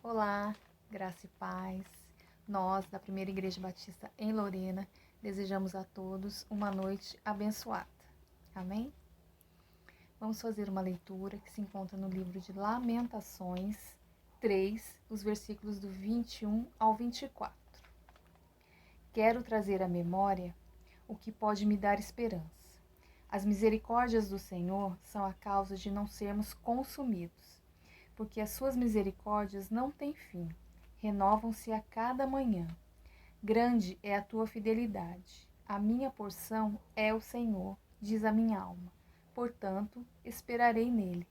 Olá, graça e paz. Nós, da Primeira Igreja Batista em Lorena, desejamos a todos uma noite abençoada. Amém? Vamos fazer uma leitura que se encontra no livro de Lamentações 3, os versículos do 21 ao 24. Quero trazer à memória o que pode me dar esperança. As misericórdias do Senhor são a causa de não sermos consumidos, porque as suas misericórdias não têm fim, renovam-se a cada manhã. Grande é a tua fidelidade. A minha porção é o Senhor, diz a minha alma. Portanto, esperarei nele.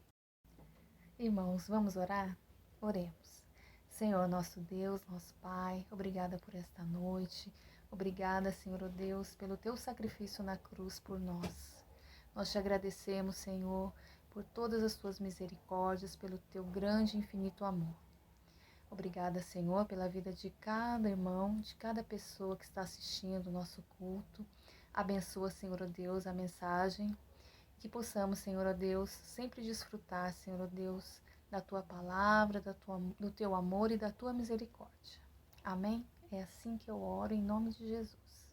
Irmãos, vamos orar? Oremos. Senhor, nosso Deus, nosso Pai, obrigada por esta noite. Obrigada, Senhor, oh Deus, pelo teu sacrifício na cruz por nós. Nós te agradecemos, Senhor, por todas as tuas misericórdias, pelo teu grande e infinito amor. Obrigada, Senhor, pela vida de cada irmão, de cada pessoa que está assistindo o nosso culto. Abençoa, Senhor, ó Deus, a mensagem. Que possamos, Senhor, ó Deus, sempre desfrutar, Senhor, ó Deus, da tua palavra, do teu amor e da tua misericórdia. Amém? É assim que eu oro, em nome de Jesus.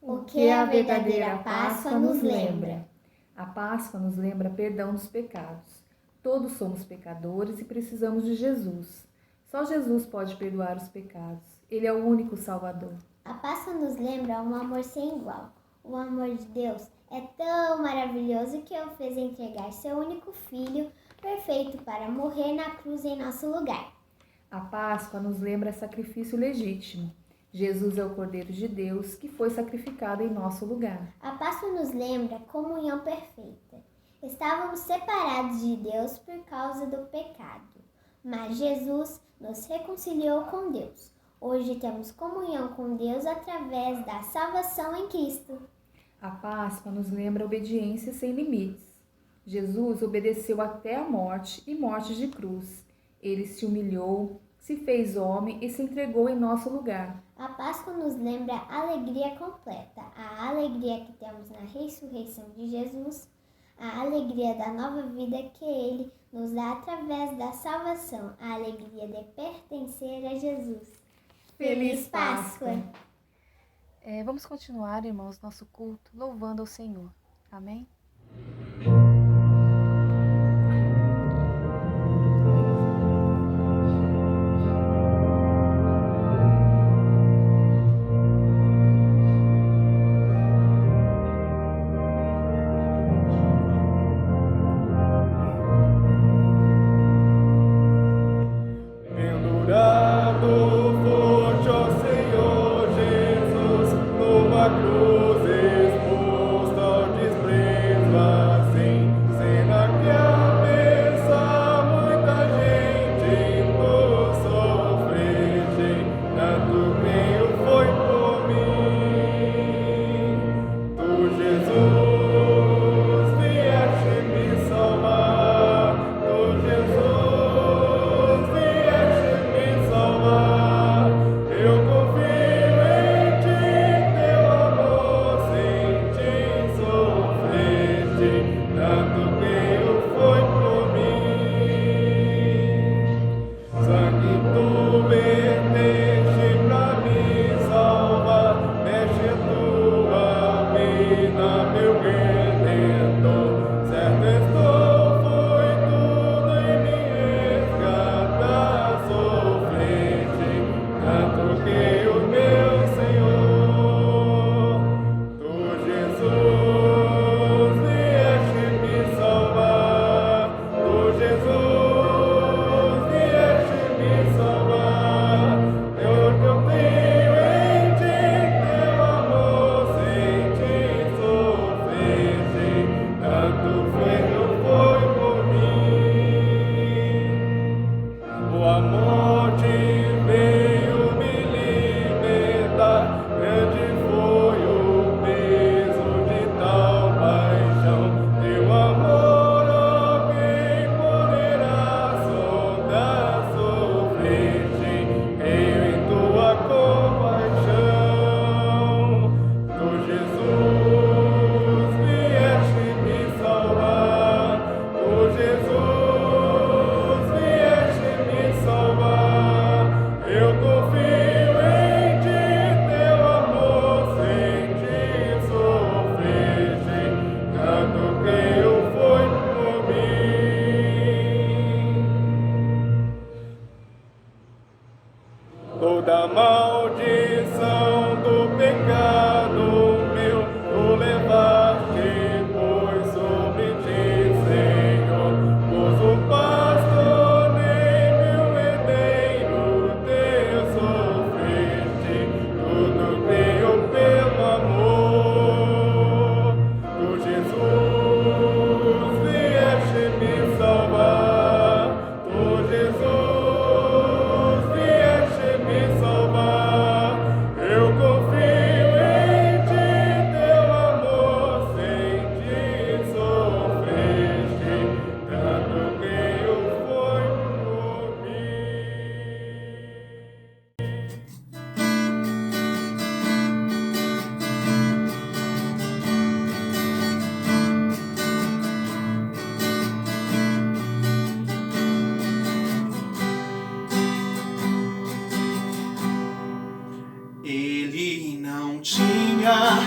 O que a verdadeira Páscoa nos lembra? A Páscoa nos lembra perdão dos pecados. Todos somos pecadores e precisamos de Jesus. Só Jesus pode perdoar os pecados. Ele é o único Salvador. A Páscoa nos lembra um amor sem igual. O amor de Deus é tão maravilhoso que o fez entregar seu único Filho perfeito para morrer na cruz em nosso lugar. A Páscoa nos lembra sacrifício legítimo. Jesus é o Cordeiro de Deus que foi sacrificado em nosso lugar. A Páscoa nos lembra comunhão perfeita. Estávamos separados de Deus por causa do pecado, mas Jesus nos reconciliou com Deus. Hoje temos comunhão com Deus através da salvação em Cristo. A Páscoa nos lembra obediência sem limites. Jesus obedeceu até a morte e morte de cruz. Ele se humilhou, se fez homem e se entregou em nosso lugar. A Páscoa nos lembra a alegria completa, a alegria que temos na ressurreição de Jesus, a alegria da nova vida que Ele nos dá através da salvação, a alegria de pertencer a Jesus. Feliz Páscoa! Vamos continuar, irmãos, nosso culto, louvando ao Senhor. Amém? Cruz exposta ao desprezo assim. toda maldição do pecado meu, tu levaste, pois omiti, Senhor, pois o pastor nem meu herdeiro teu sofreste, tudo creio pelo amor, tu Jesus vieste me salvar, tu Jesus vieste me salvar, eu confio em ti, teu amor sem ti sofreste, tanto creio foi por mim. Ele não tinha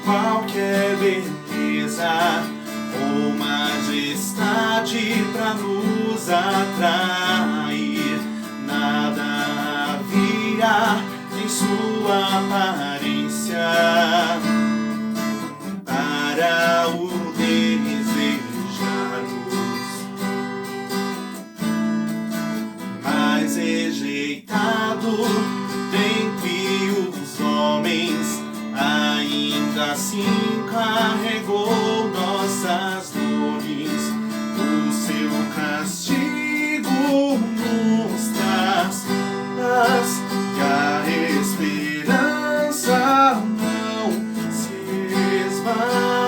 qualquer beleza ou majestade pra nos atrair. Nada havia em sua aparência para o desejarmos, mas rejeitado dentre os homens, ainda assim carregou nossas dores. O seu castigo nos traz paz, e a esperança não se esvai.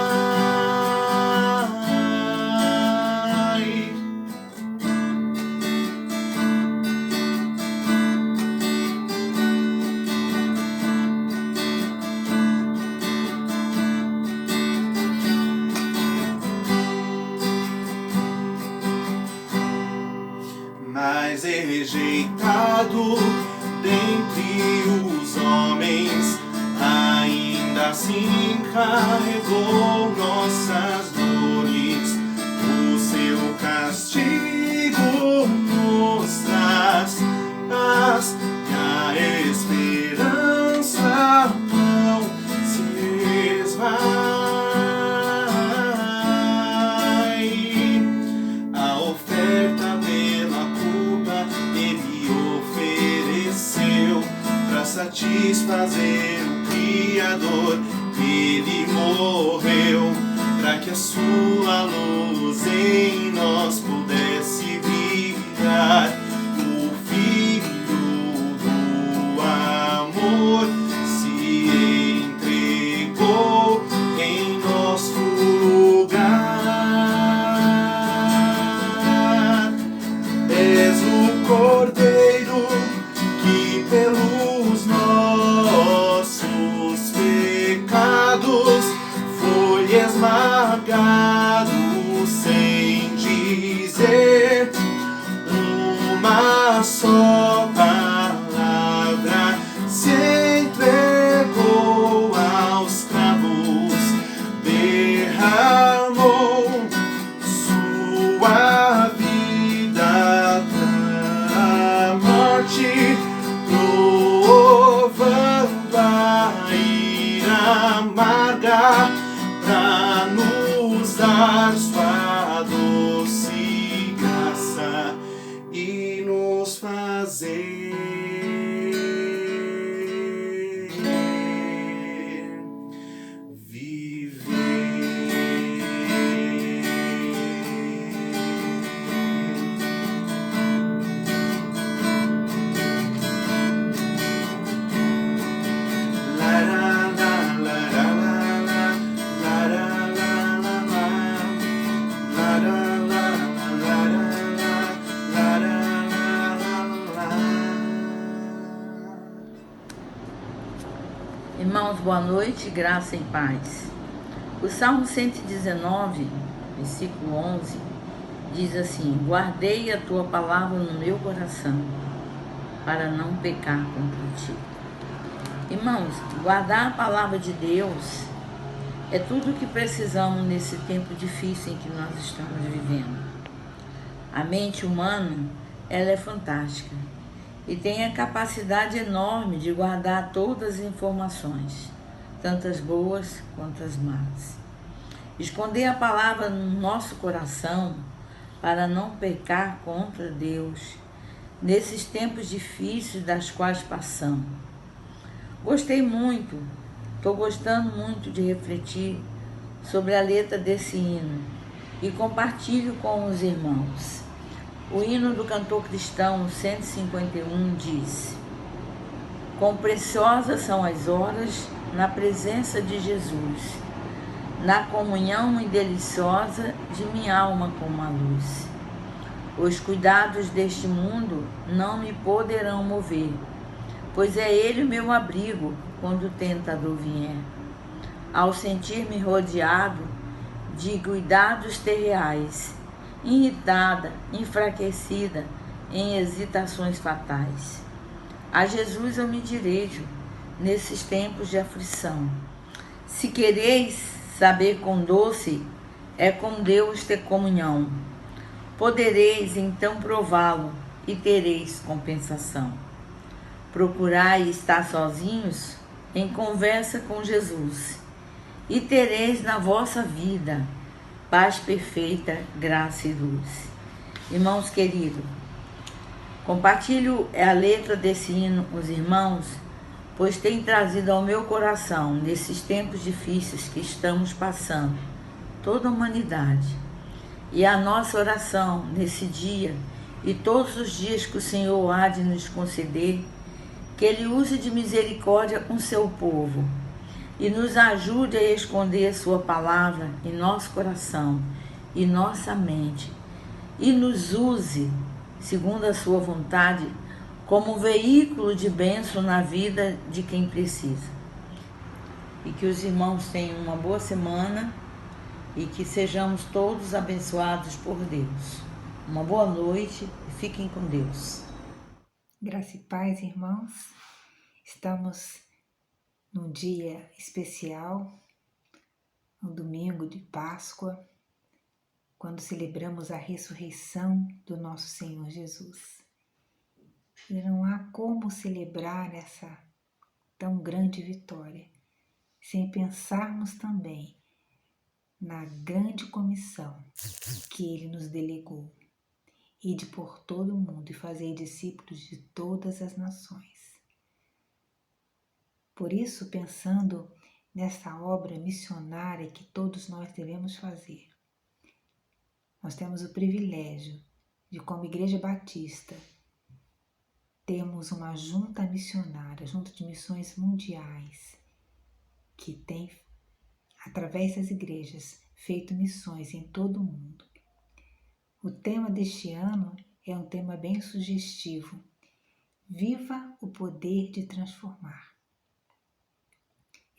Mas rejeitado dentre os homens, ainda assim carregou nossas dores. O seu castigo nos traz paz, e a esperança não se esvai. A oferta pela culpa ele ofereceu, pra satisfazer o Criador. Ele morreu pra que a sua luz em nós pudesse brilhar. O Filho do amor se entregou em nosso lugar. És o Cordeiro que pelos nossos pecados foi esmagado, sem dizer uma só palavra, se entregou aos cravos, derramou sua vida da morte, provando a ira amarga, pra nos dar sua doce graça e nos fazer Irmãos, boa noite, graça e paz. O Salmo 119, versículo 11, diz assim: guardei a tua palavra no meu coração, para não pecar contra ti. Irmãos, guardar a palavra de Deus é tudo o que precisamos nesse tempo difícil em que nós estamos vivendo. A mente humana, ela é fantástica. e tem a capacidade enorme de guardar todas as informações, tanto as boas quanto as más. Esconder a palavra no nosso coração para não pecar contra Deus nesses tempos difíceis das quais passamos. Estou gostando muito de refletir sobre a letra desse hino e compartilho com os irmãos. O hino do cantor cristão 151 diz: quão preciosas são as horas na presença de Jesus, na comunhão e deliciosa de minha alma com uma luz. Os cuidados deste mundo não me poderão mover, pois é Ele o meu abrigo quando o tentador vier. Ao sentir-me rodeado de cuidados terreais, irritada, enfraquecida em hesitações fatais, a Jesus eu me dirijo nesses tempos de aflição. Se quereis saber quão doce é com Deus ter comunhão, podereis então prová-lo e tereis compensação. Procurai estar sozinhos em conversa com Jesus e tereis na vossa vida paz perfeita, graça e luz. Irmãos queridos, compartilho a letra desse hino com os irmãos, pois tem trazido ao meu coração, nesses tempos difíceis que estamos passando, toda a humanidade. E a nossa oração nesse dia e todos os dias que o Senhor há de nos conceder, que Ele use de misericórdia com seu povo e nos ajude a esconder a sua palavra em nosso coração e nossa mente, e nos use, segundo a sua vontade, como um veículo de bênção na vida de quem precisa. E que os irmãos tenham uma boa semana e que sejamos todos abençoados por Deus. Uma boa noite e fiquem com Deus. Graça e paz, irmãos. Estamos num dia especial, no domingo de Páscoa, quando celebramos a ressurreição do nosso Senhor Jesus. E não há como celebrar essa tão grande vitória sem pensarmos também na grande comissão que Ele nos delegou: ide por todo o mundo e fazei discípulos de todas as nações. Por isso, pensando nessa obra missionária que todos nós devemos fazer, nós temos o privilégio de, como Igreja Batista, termos uma junta missionária, junta de missões mundiais, que tem, através das igrejas, feito missões em todo o mundo. O tema deste ano é um tema bem sugestivo: viva o poder de transformar.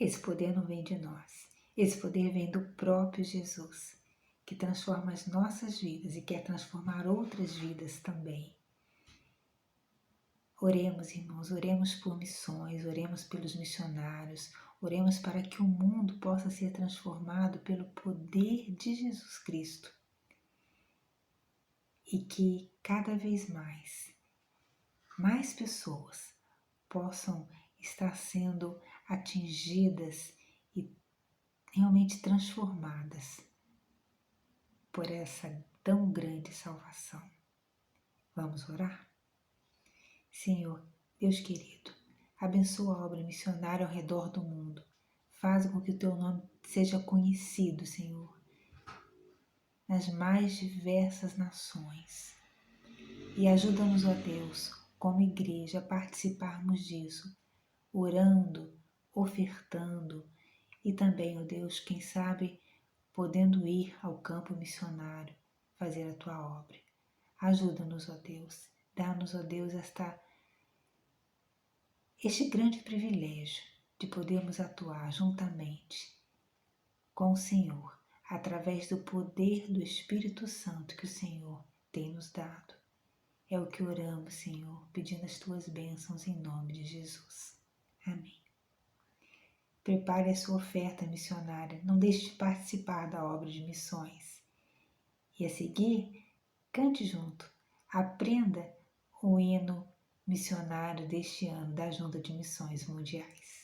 Esse poder não vem de nós, esse poder vem do próprio Jesus, que transforma as nossas vidas e quer transformar outras vidas também. Oremos, irmãos, oremos por missões, oremos pelos missionários, oremos para que o mundo possa ser transformado pelo poder de Jesus Cristo e que cada vez mais pessoas possam estar sendo atingidas e realmente transformadas por essa tão grande salvação. Vamos orar? Senhor, Deus querido, abençoa a obra missionária ao redor do mundo. Faz com que o Teu nome seja conhecido, Senhor, nas mais diversas nações. E ajuda-nos, ó Deus, como igreja, a participarmos disso, orando, ofertando e também, ó Deus, quem sabe, podendo ir ao campo missionário, fazer a Tua obra. Ajuda-nos, ó Deus, dá-nos, ó Deus, este grande privilégio de podermos atuar juntamente com o Senhor, através do poder do Espírito Santo que o Senhor tem nos dado. É o que oramos, Senhor, pedindo as Tuas bênçãos em nome de Jesus. Amém. Prepare a sua oferta missionária, não deixe de participar da obra de missões. E a seguir, cante junto, aprenda o hino missionário deste ano da Junta de Missões Mundiais.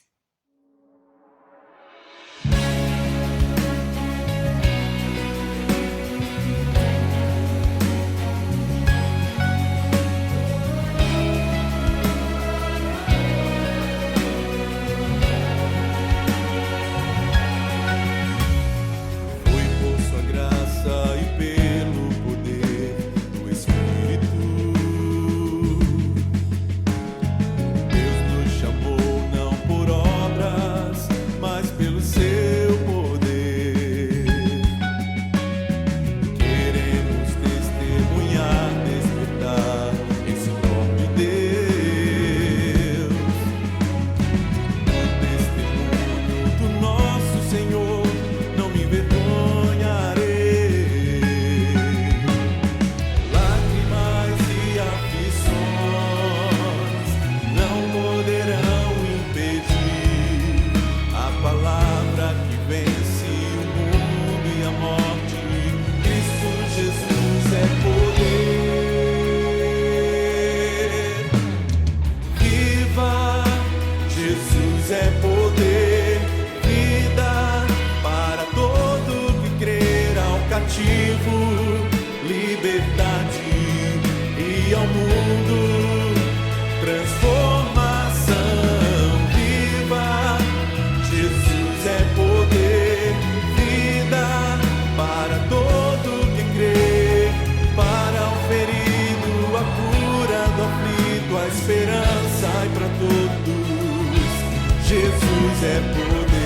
Jesus é poder.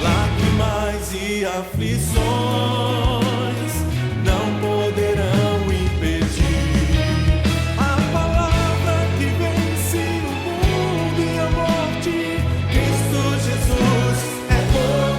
Lágrimas e aflições não poderão impedir a palavra que vence o mundo e a morte. Cristo Jesus é poder.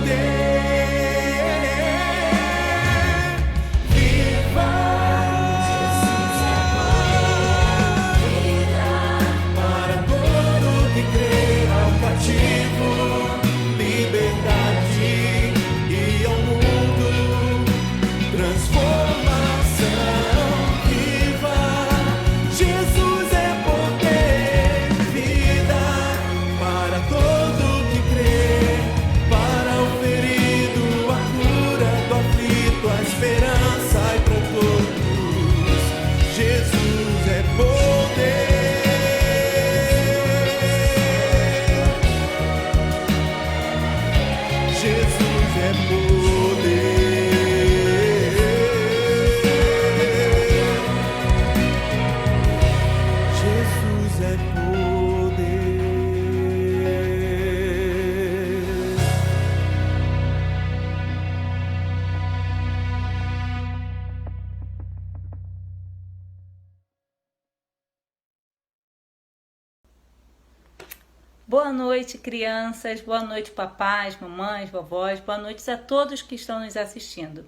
Boa noite, crianças, boa noite, papais, mamães, vovós, boa noite a todos que estão nos assistindo.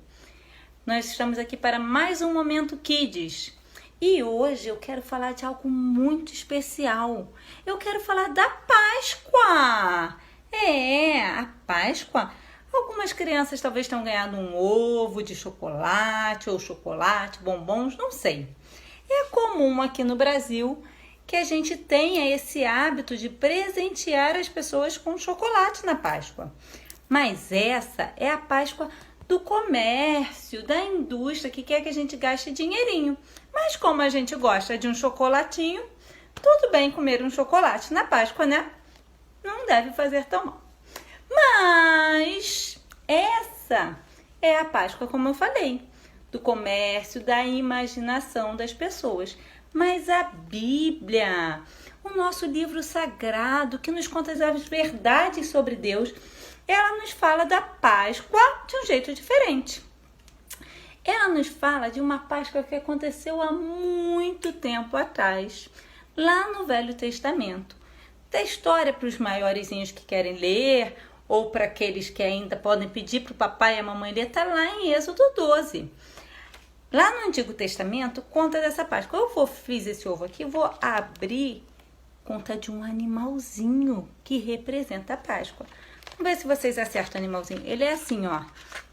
Nós estamos aqui para mais um Momento Kids e hoje eu quero falar de algo muito especial. Eu quero falar da Páscoa. A Páscoa. Algumas crianças talvez tenham ganhado um ovo de chocolate ou chocolate, bombons, não sei. É comum aqui no Brasil que a gente tenha esse hábito de presentear as pessoas com chocolate na Páscoa. Mas essa é a Páscoa do comércio, da indústria, que quer que a gente gaste dinheirinho. Mas como a gente gosta de um chocolatinho, tudo bem comer um chocolate na Páscoa, né? Não deve fazer tão mal. Mas essa é a Páscoa, como eu falei, do comércio, da imaginação das pessoas. Mas a Bíblia, o nosso livro sagrado que nos conta as verdades sobre Deus, ela nos fala da Páscoa de um jeito diferente. Ela nos fala de uma Páscoa que aconteceu há muito tempo atrás, lá no Velho Testamento. Da história para os maiorzinhos que querem ler, ou para aqueles que ainda podem pedir para o papai e a mamãe ler, está lá em Êxodo 12. Lá no Antigo Testamento, conta dessa Páscoa. Fiz esse ovo aqui, vou abrir, conta de um animalzinho que representa a Páscoa. Vamos ver se vocês acertam o animalzinho. Ele é assim, ó.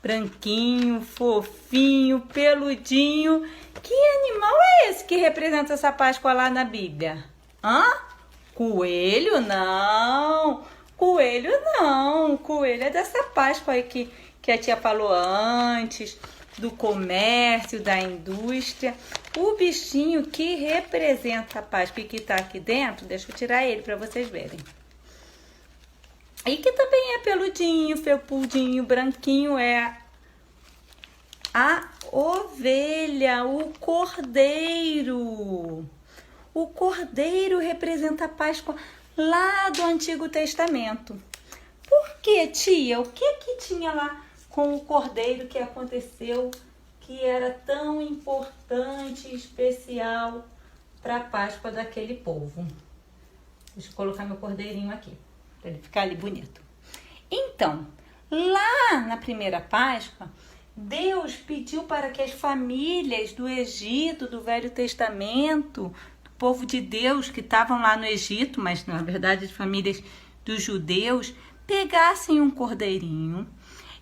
Branquinho, fofinho, peludinho. Que animal é esse que representa essa Páscoa lá na Bíblia? Hã? Coelho? Não. Coelho não. Coelho é dessa Páscoa aí que a tia falou antes. Do comércio, da indústria. O bichinho que representa a Páscoa e que tá aqui dentro, deixa eu tirar ele para vocês verem. E que também é peludinho, felpudinho, branquinho, é a ovelha, o cordeiro. O cordeiro representa a Páscoa lá do Antigo Testamento. Por que, tia? O que tinha lá com o cordeiro que aconteceu, que era tão importante e especial para a Páscoa daquele povo? Deixa eu colocar meu cordeirinho aqui, para ele ficar ali bonito. Então, lá na primeira Páscoa, Deus pediu para que as famílias do Egito, do Velho Testamento, do povo de Deus que estavam lá no Egito, mas na verdade as famílias dos judeus, pegassem um cordeirinho.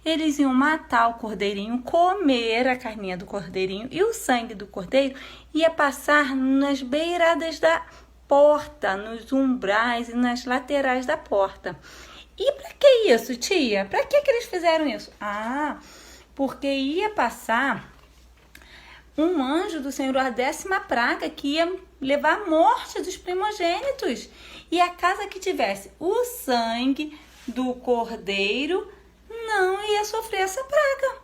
Eles iam matar o cordeirinho, comer a carninha do cordeirinho e o sangue do cordeiro ia passar nas beiradas da porta, nos umbrais e nas laterais da porta. E para que isso, tia? Para que eles fizeram isso? Ah, porque ia passar um anjo do Senhor, a 10ª praga, que ia levar a morte dos primogênitos. E a casa que tivesse o sangue do cordeiro não ia sofrer essa praga.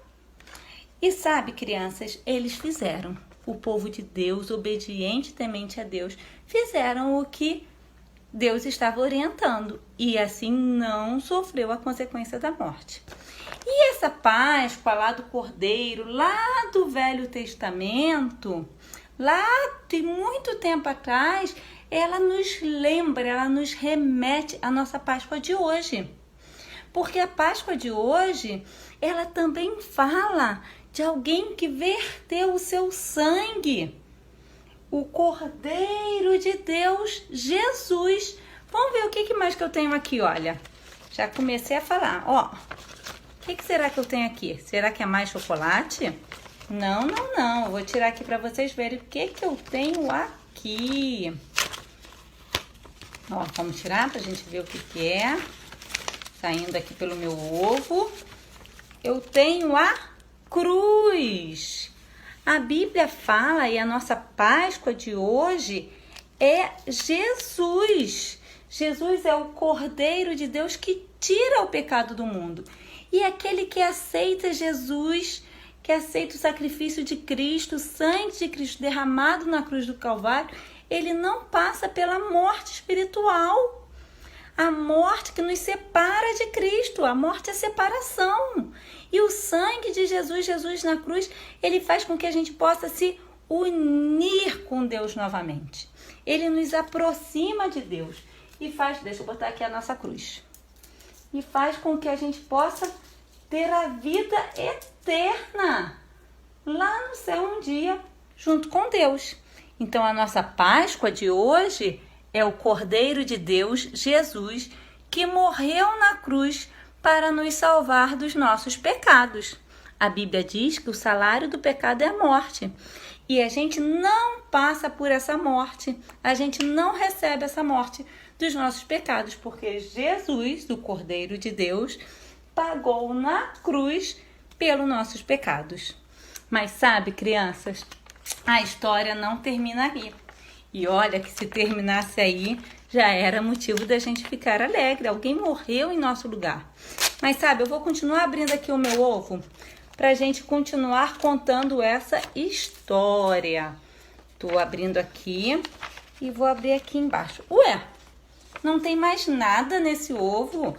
E sabe, crianças, eles fizeram. O povo de Deus, obediente e temente a Deus, fizeram o que Deus estava orientando e assim não sofreu a consequência da morte. E essa Páscoa lá do Cordeiro, lá do Velho Testamento, lá de muito tempo atrás, ela nos lembra, ela nos remete à nossa Páscoa de hoje. Porque a Páscoa de hoje, ela também fala de alguém que verteu o seu sangue. O Cordeiro de Deus, Jesus. Vamos ver o que mais que eu tenho aqui, olha. Já comecei a falar, ó. O que será que eu tenho aqui? Será que é mais chocolate? Não, não, não. Eu vou tirar aqui para vocês verem o que eu tenho aqui. Ó, vamos tirar pra gente ver o que é. Saindo aqui pelo meu ovo. Eu tenho a cruz. A Bíblia fala, e a nossa Páscoa de hoje é Jesus. Jesus é o Cordeiro de Deus que tira o pecado do mundo. E aquele que aceita Jesus, que aceita o sacrifício de Cristo, o sangue de Cristo derramado na cruz do Calvário, ele não passa pela morte espiritual. A morte que nos separa de Cristo, a morte é separação. E o sangue de Jesus, Jesus na cruz, ele faz com que a gente possa se unir com Deus novamente. Ele nos aproxima de Deus e faz, deixa eu botar aqui a nossa cruz, e faz com que a gente possa ter a vida eterna lá no céu um dia, junto com Deus. Então a nossa Páscoa de hoje é o Cordeiro de Deus, Jesus, que morreu na cruz para nos salvar dos nossos pecados. A Bíblia diz que o salário do pecado é a morte. E a gente não passa por essa morte, a gente não recebe essa morte dos nossos pecados, porque Jesus, o Cordeiro de Deus, pagou na cruz pelos nossos pecados. Mas sabe, crianças, a história não termina aí. E olha que se terminasse aí, já era motivo da gente ficar alegre. Alguém morreu em nosso lugar. Mas sabe, eu vou continuar abrindo aqui o meu ovo pra gente continuar contando essa história. Tô abrindo aqui e vou abrir aqui embaixo. Ué, não tem mais nada nesse ovo?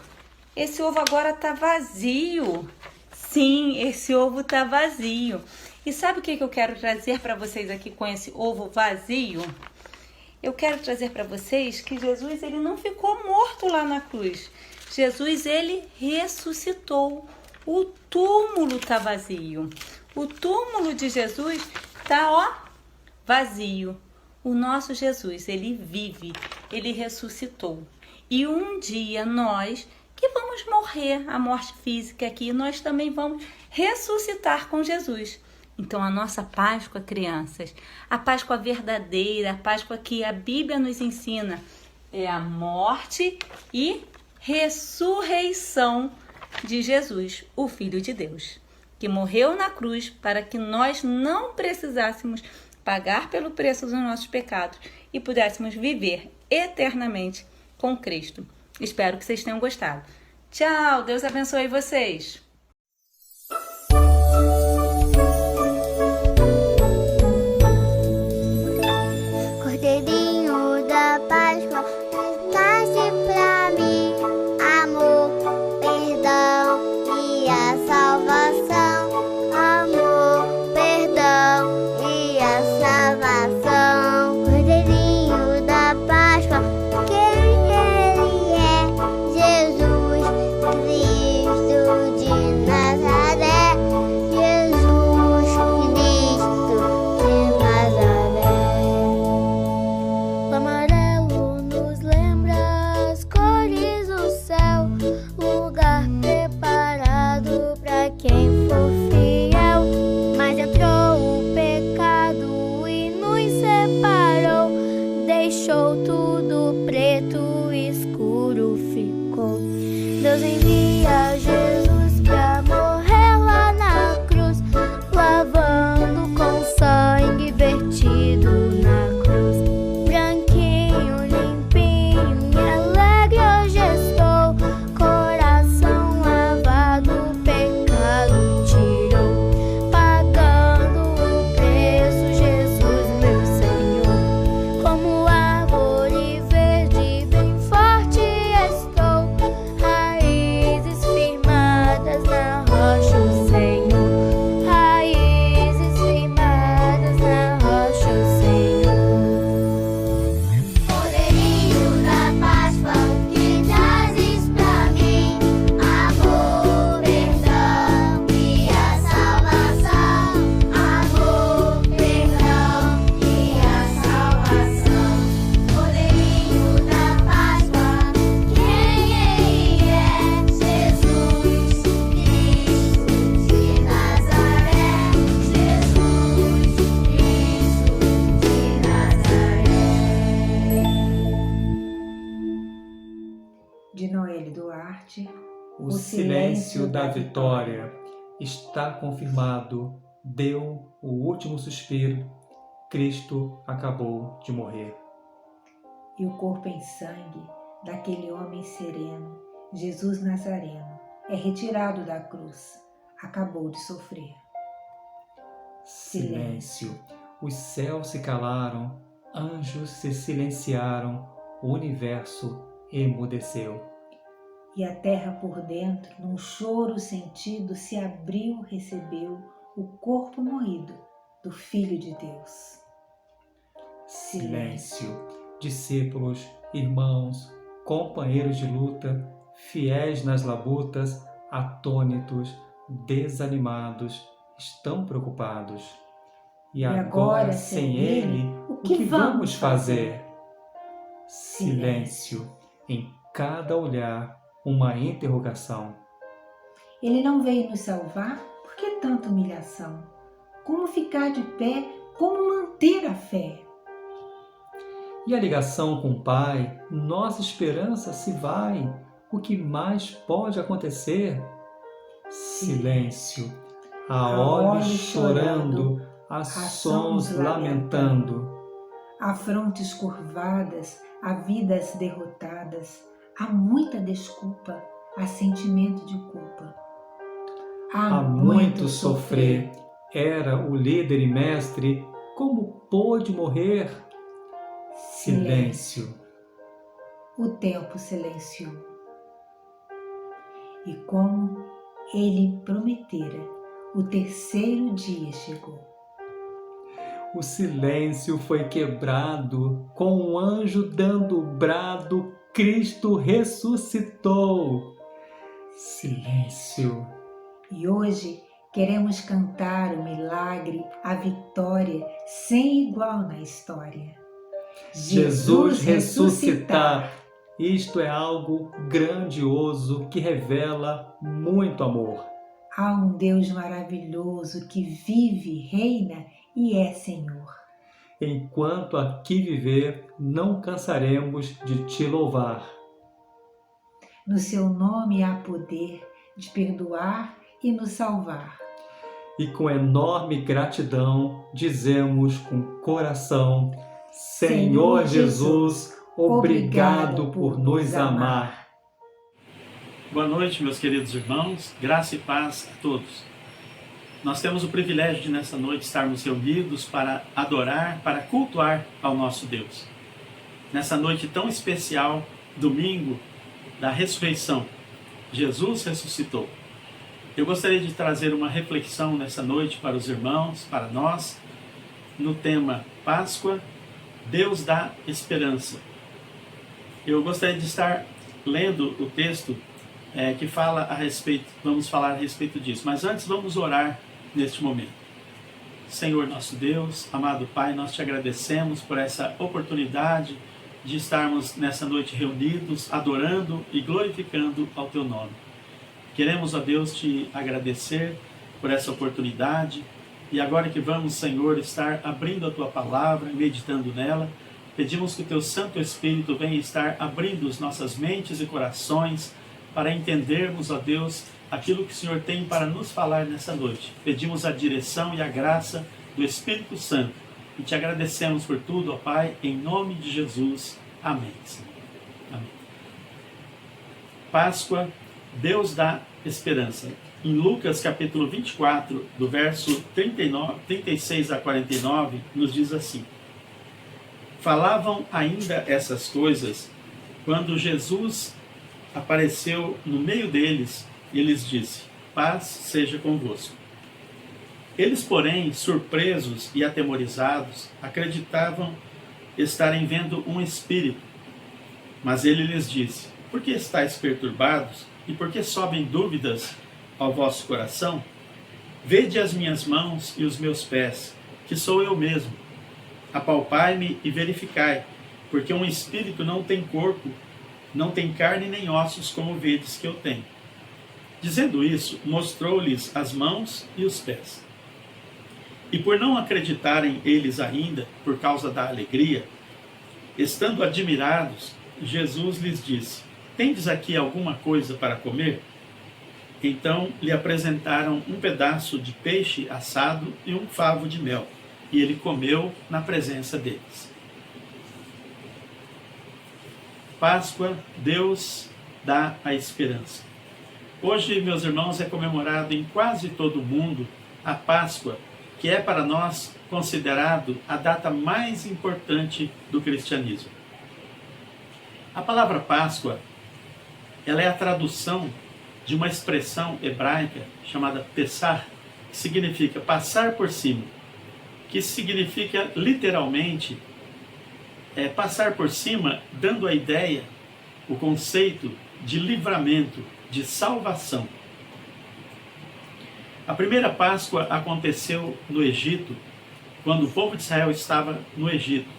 Esse ovo agora tá vazio. Sim, esse ovo tá vazio. E sabe o que eu quero trazer para vocês aqui com esse ovo vazio? Eu quero trazer para vocês que Jesus, ele não ficou morto lá na cruz. Jesus, ele ressuscitou. O túmulo tá vazio. O túmulo de Jesus tá, ó, vazio. O nosso Jesus, ele vive, ele ressuscitou. E um dia nós que vamos morrer a morte física aqui e nós também vamos ressuscitar com Jesus. Então, a nossa Páscoa, crianças, a Páscoa verdadeira, a Páscoa que a Bíblia nos ensina, é a morte e ressurreição de Jesus, o Filho de Deus, que morreu na cruz para que nós não precisássemos pagar pelo preço dos nossos pecados e pudéssemos viver eternamente com Cristo. Espero que vocês tenham gostado. Tchau, Deus abençoe vocês. Cordeirinho da Páscoa, nasce pra mim amor, perdão e a salvação. Amor, perdão e a salvação. Cordeirinho da Páscoa, quem ele é? Jesus Cristo de Nazaré. Jesus Cristo de Nazaré. O amarelo nos lembra as cores do céu, lugar preparado para quem for fiel. Mas entrou o pecado e nos separou, deixou tudo preto, escuro ficou. Deus envia Jesus pra morrer lá na cruz, lavando com sangue vertido na cruz. Branquinho, limpinho e alegre hoje estou, coração lavado, pecado tirou, pagando o preço, Jesus meu Senhor. Como árvore verde bem forte estou, raízes firmadas na rocha, o Senhor. Raízes firmadas na rocha, o Senhor. Cordeirinho da Páscoa, que trazes pra mim amor, perdão e a salvação. Amor, perdão e a salvação. Cordeirinho da Páscoa, quem ele é? Jesus Cristo de Nazaré. Jesus Cristo de Nazaré. De Noelle Duarte. O silêncio da vitória está confirmado. Deu o último suspiro. Cristo acabou de morrer. E o corpo em sangue daquele homem sereno, Jesus Nazareno, é retirado da cruz, acabou de sofrer. Silêncio. Os céus se calaram, anjos se silenciaram, o universo emudeceu. E a terra por dentro, num choro sentido, se abriu, recebeu o corpo moído do Filho de Deus. Silêncio. Discípulos, irmãos, companheiros de luta, fiéis nas labutas, atônitos, desanimados, estão preocupados. E agora, sem ele, o que vamos fazer? Silêncio. Em cada olhar, uma interrogação. Ele não veio nos salvar? Por que tanta humilhação? Como ficar de pé? Como manter a fé? E a ligação com o Pai, nossa esperança se vai. O que mais pode acontecer? Silêncio. A olhos chorando, a sons lamentando. Há frontes curvadas, há vidas derrotadas, há muita desculpa, há sentimento de culpa. Há muito sofrer. Era o líder e mestre, como pôde morrer? Silêncio. O tempo silenciou. E como ele prometera, o terceiro dia chegou. O silêncio foi quebrado, com um anjo dando brado, Cristo ressuscitou. Silêncio. E hoje queremos cantar o milagre, a vitória, sem igual na história. Jesus ressuscitar, Isto é algo grandioso que revela muito amor. Há um Deus maravilhoso que vive, reina e é Senhor. Enquanto aqui viver, não cansaremos de te louvar. No seu nome há poder de perdoar e nos salvar. E com enorme gratidão, dizemos com coração: Senhor Jesus, obrigado por nos amar. Boa noite, meus queridos irmãos, graça e paz a todos. Nós temos o privilégio de nessa noite estarmos reunidos para adorar, para cultuar ao nosso Deus. Nessa noite tão especial, domingo da ressurreição, Jesus ressuscitou. Eu gostaria de trazer uma reflexão nessa noite para os irmãos, para nós, no tema Páscoa, Deus dá esperança. Eu gostaria de estar lendo o texto que fala a respeito, vamos falar a respeito disso. Mas antes vamos orar neste momento. Senhor nosso Deus, amado Pai, nós te agradecemos por essa oportunidade de estarmos nessa noite reunidos, adorando e glorificando ao Teu nome. Queremos, ó Deus, te agradecer por essa oportunidade e agora que vamos, Senhor, estar abrindo a Tua palavra, meditando nela, pedimos que o Teu Santo Espírito venha estar abrindo as nossas mentes e corações para entendermos, ó Deus, aquilo que o Senhor tem para nos falar nessa noite. Pedimos a direção e a graça do Espírito Santo e te agradecemos por tudo, ó Pai, em nome de Jesus. Amém, Senhor. Amém. Páscoa, Deus dá esperança. Em Lucas capítulo 24, do verso 36 a 49, nos diz assim: Falavam ainda essas coisas quando Jesus apareceu no meio deles e lhes disse: Paz seja convosco. Eles, porém, surpresos e atemorizados, acreditavam estarem vendo um espírito. Mas ele lhes disse: Por que estáis perturbados? E por que sobem dúvidas ao vosso coração? Vede as minhas mãos e os meus pés, que sou eu mesmo. Apalpai-me e verificai, porque um espírito não tem corpo, não tem carne nem ossos, como vedes que eu tenho. Dizendo isso, mostrou-lhes as mãos e os pés. E por não acreditarem eles ainda, por causa da alegria, estando admirados, Jesus lhes disse: Tendes aqui alguma coisa para comer? Então lhe apresentaram um pedaço de peixe assado e um favo de mel, e ele comeu na presença deles. Páscoa, Deus dá a esperança. Hoje, meus irmãos, é comemorado em quase todo o mundo a Páscoa, que é para nós considerado a data mais importante do cristianismo. A palavra Páscoa, ela é a tradução de uma expressão hebraica chamada Pessar, que significa passar por cima, que significa literalmente passar por cima, dando a ideia, o conceito de livramento, de salvação. A primeira Páscoa aconteceu no Egito, quando o povo de Israel estava no Egito.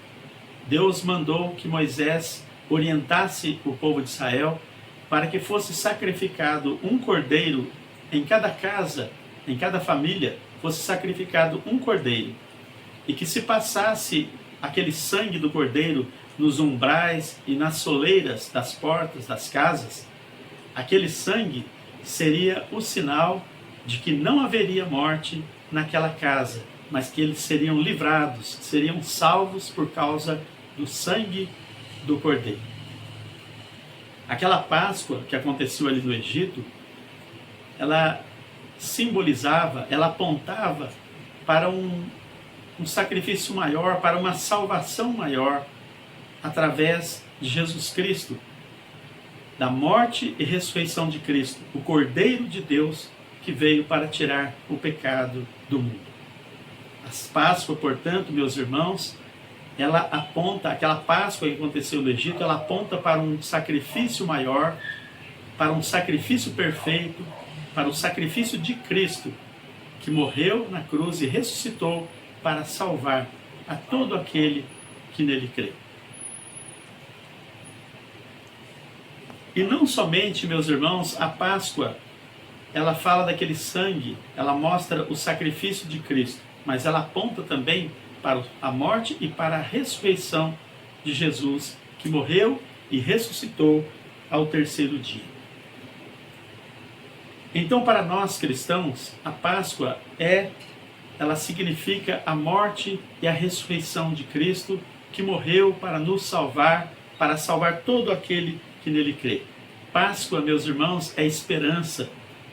Deus mandou que Moisés orientasse o povo de Israel para que fosse sacrificado um cordeiro em cada casa, em cada família, fosse sacrificado um cordeiro. E que se passasse aquele sangue do cordeiro nos umbrais e nas soleiras das portas das casas, aquele sangue seria o sinal de que não haveria morte naquela casa, mas que eles seriam livrados, seriam salvos por causa do sangue do cordeiro. Aquela Páscoa que aconteceu ali no Egito, ela simbolizava, ela apontava para um sacrifício maior, para uma salvação maior, através de Jesus Cristo, da morte e ressurreição de Cristo, o Cordeiro de Deus que veio para tirar o pecado do mundo. A Páscoa, portanto, meus irmãos, ela aponta, aquela Páscoa que aconteceu no Egito, ela aponta para um sacrifício maior, para um sacrifício perfeito, para o sacrifício de Cristo, que morreu na cruz e ressuscitou para salvar a todo aquele que nele crê. E não somente, meus irmãos, a Páscoa, ela fala daquele sangue, ela mostra o sacrifício de Cristo, mas ela aponta também para a morte e para a ressurreição de Jesus, que morreu e ressuscitou ao terceiro dia. Então, para nós cristãos, a Páscoa ela significa a morte e a ressurreição de Cristo, que morreu para nos salvar, para salvar todo aquele que nele crê. Páscoa, meus irmãos, é esperança,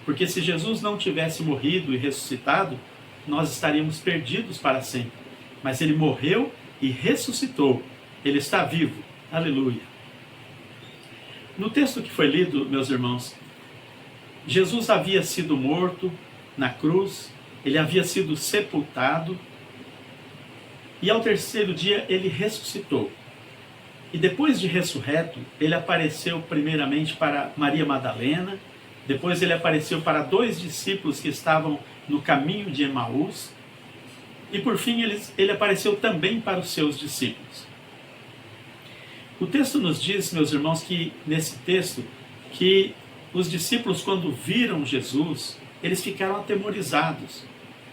porque se Jesus não tivesse morrido e ressuscitado, nós estaríamos perdidos para sempre. Mas ele morreu e ressuscitou. Ele está vivo. Aleluia. No texto que foi lido, meus irmãos, Jesus havia sido morto na cruz, ele havia sido sepultado, e ao terceiro dia ele ressuscitou. E depois de ressurreto, ele apareceu primeiramente para Maria Madalena, depois ele apareceu para 2 discípulos que estavam no caminho de Emaús, e por fim ele apareceu também para os seus discípulos. O texto nos diz, meus irmãos, que nesse texto, que os discípulos, quando viram Jesus, eles ficaram atemorizados,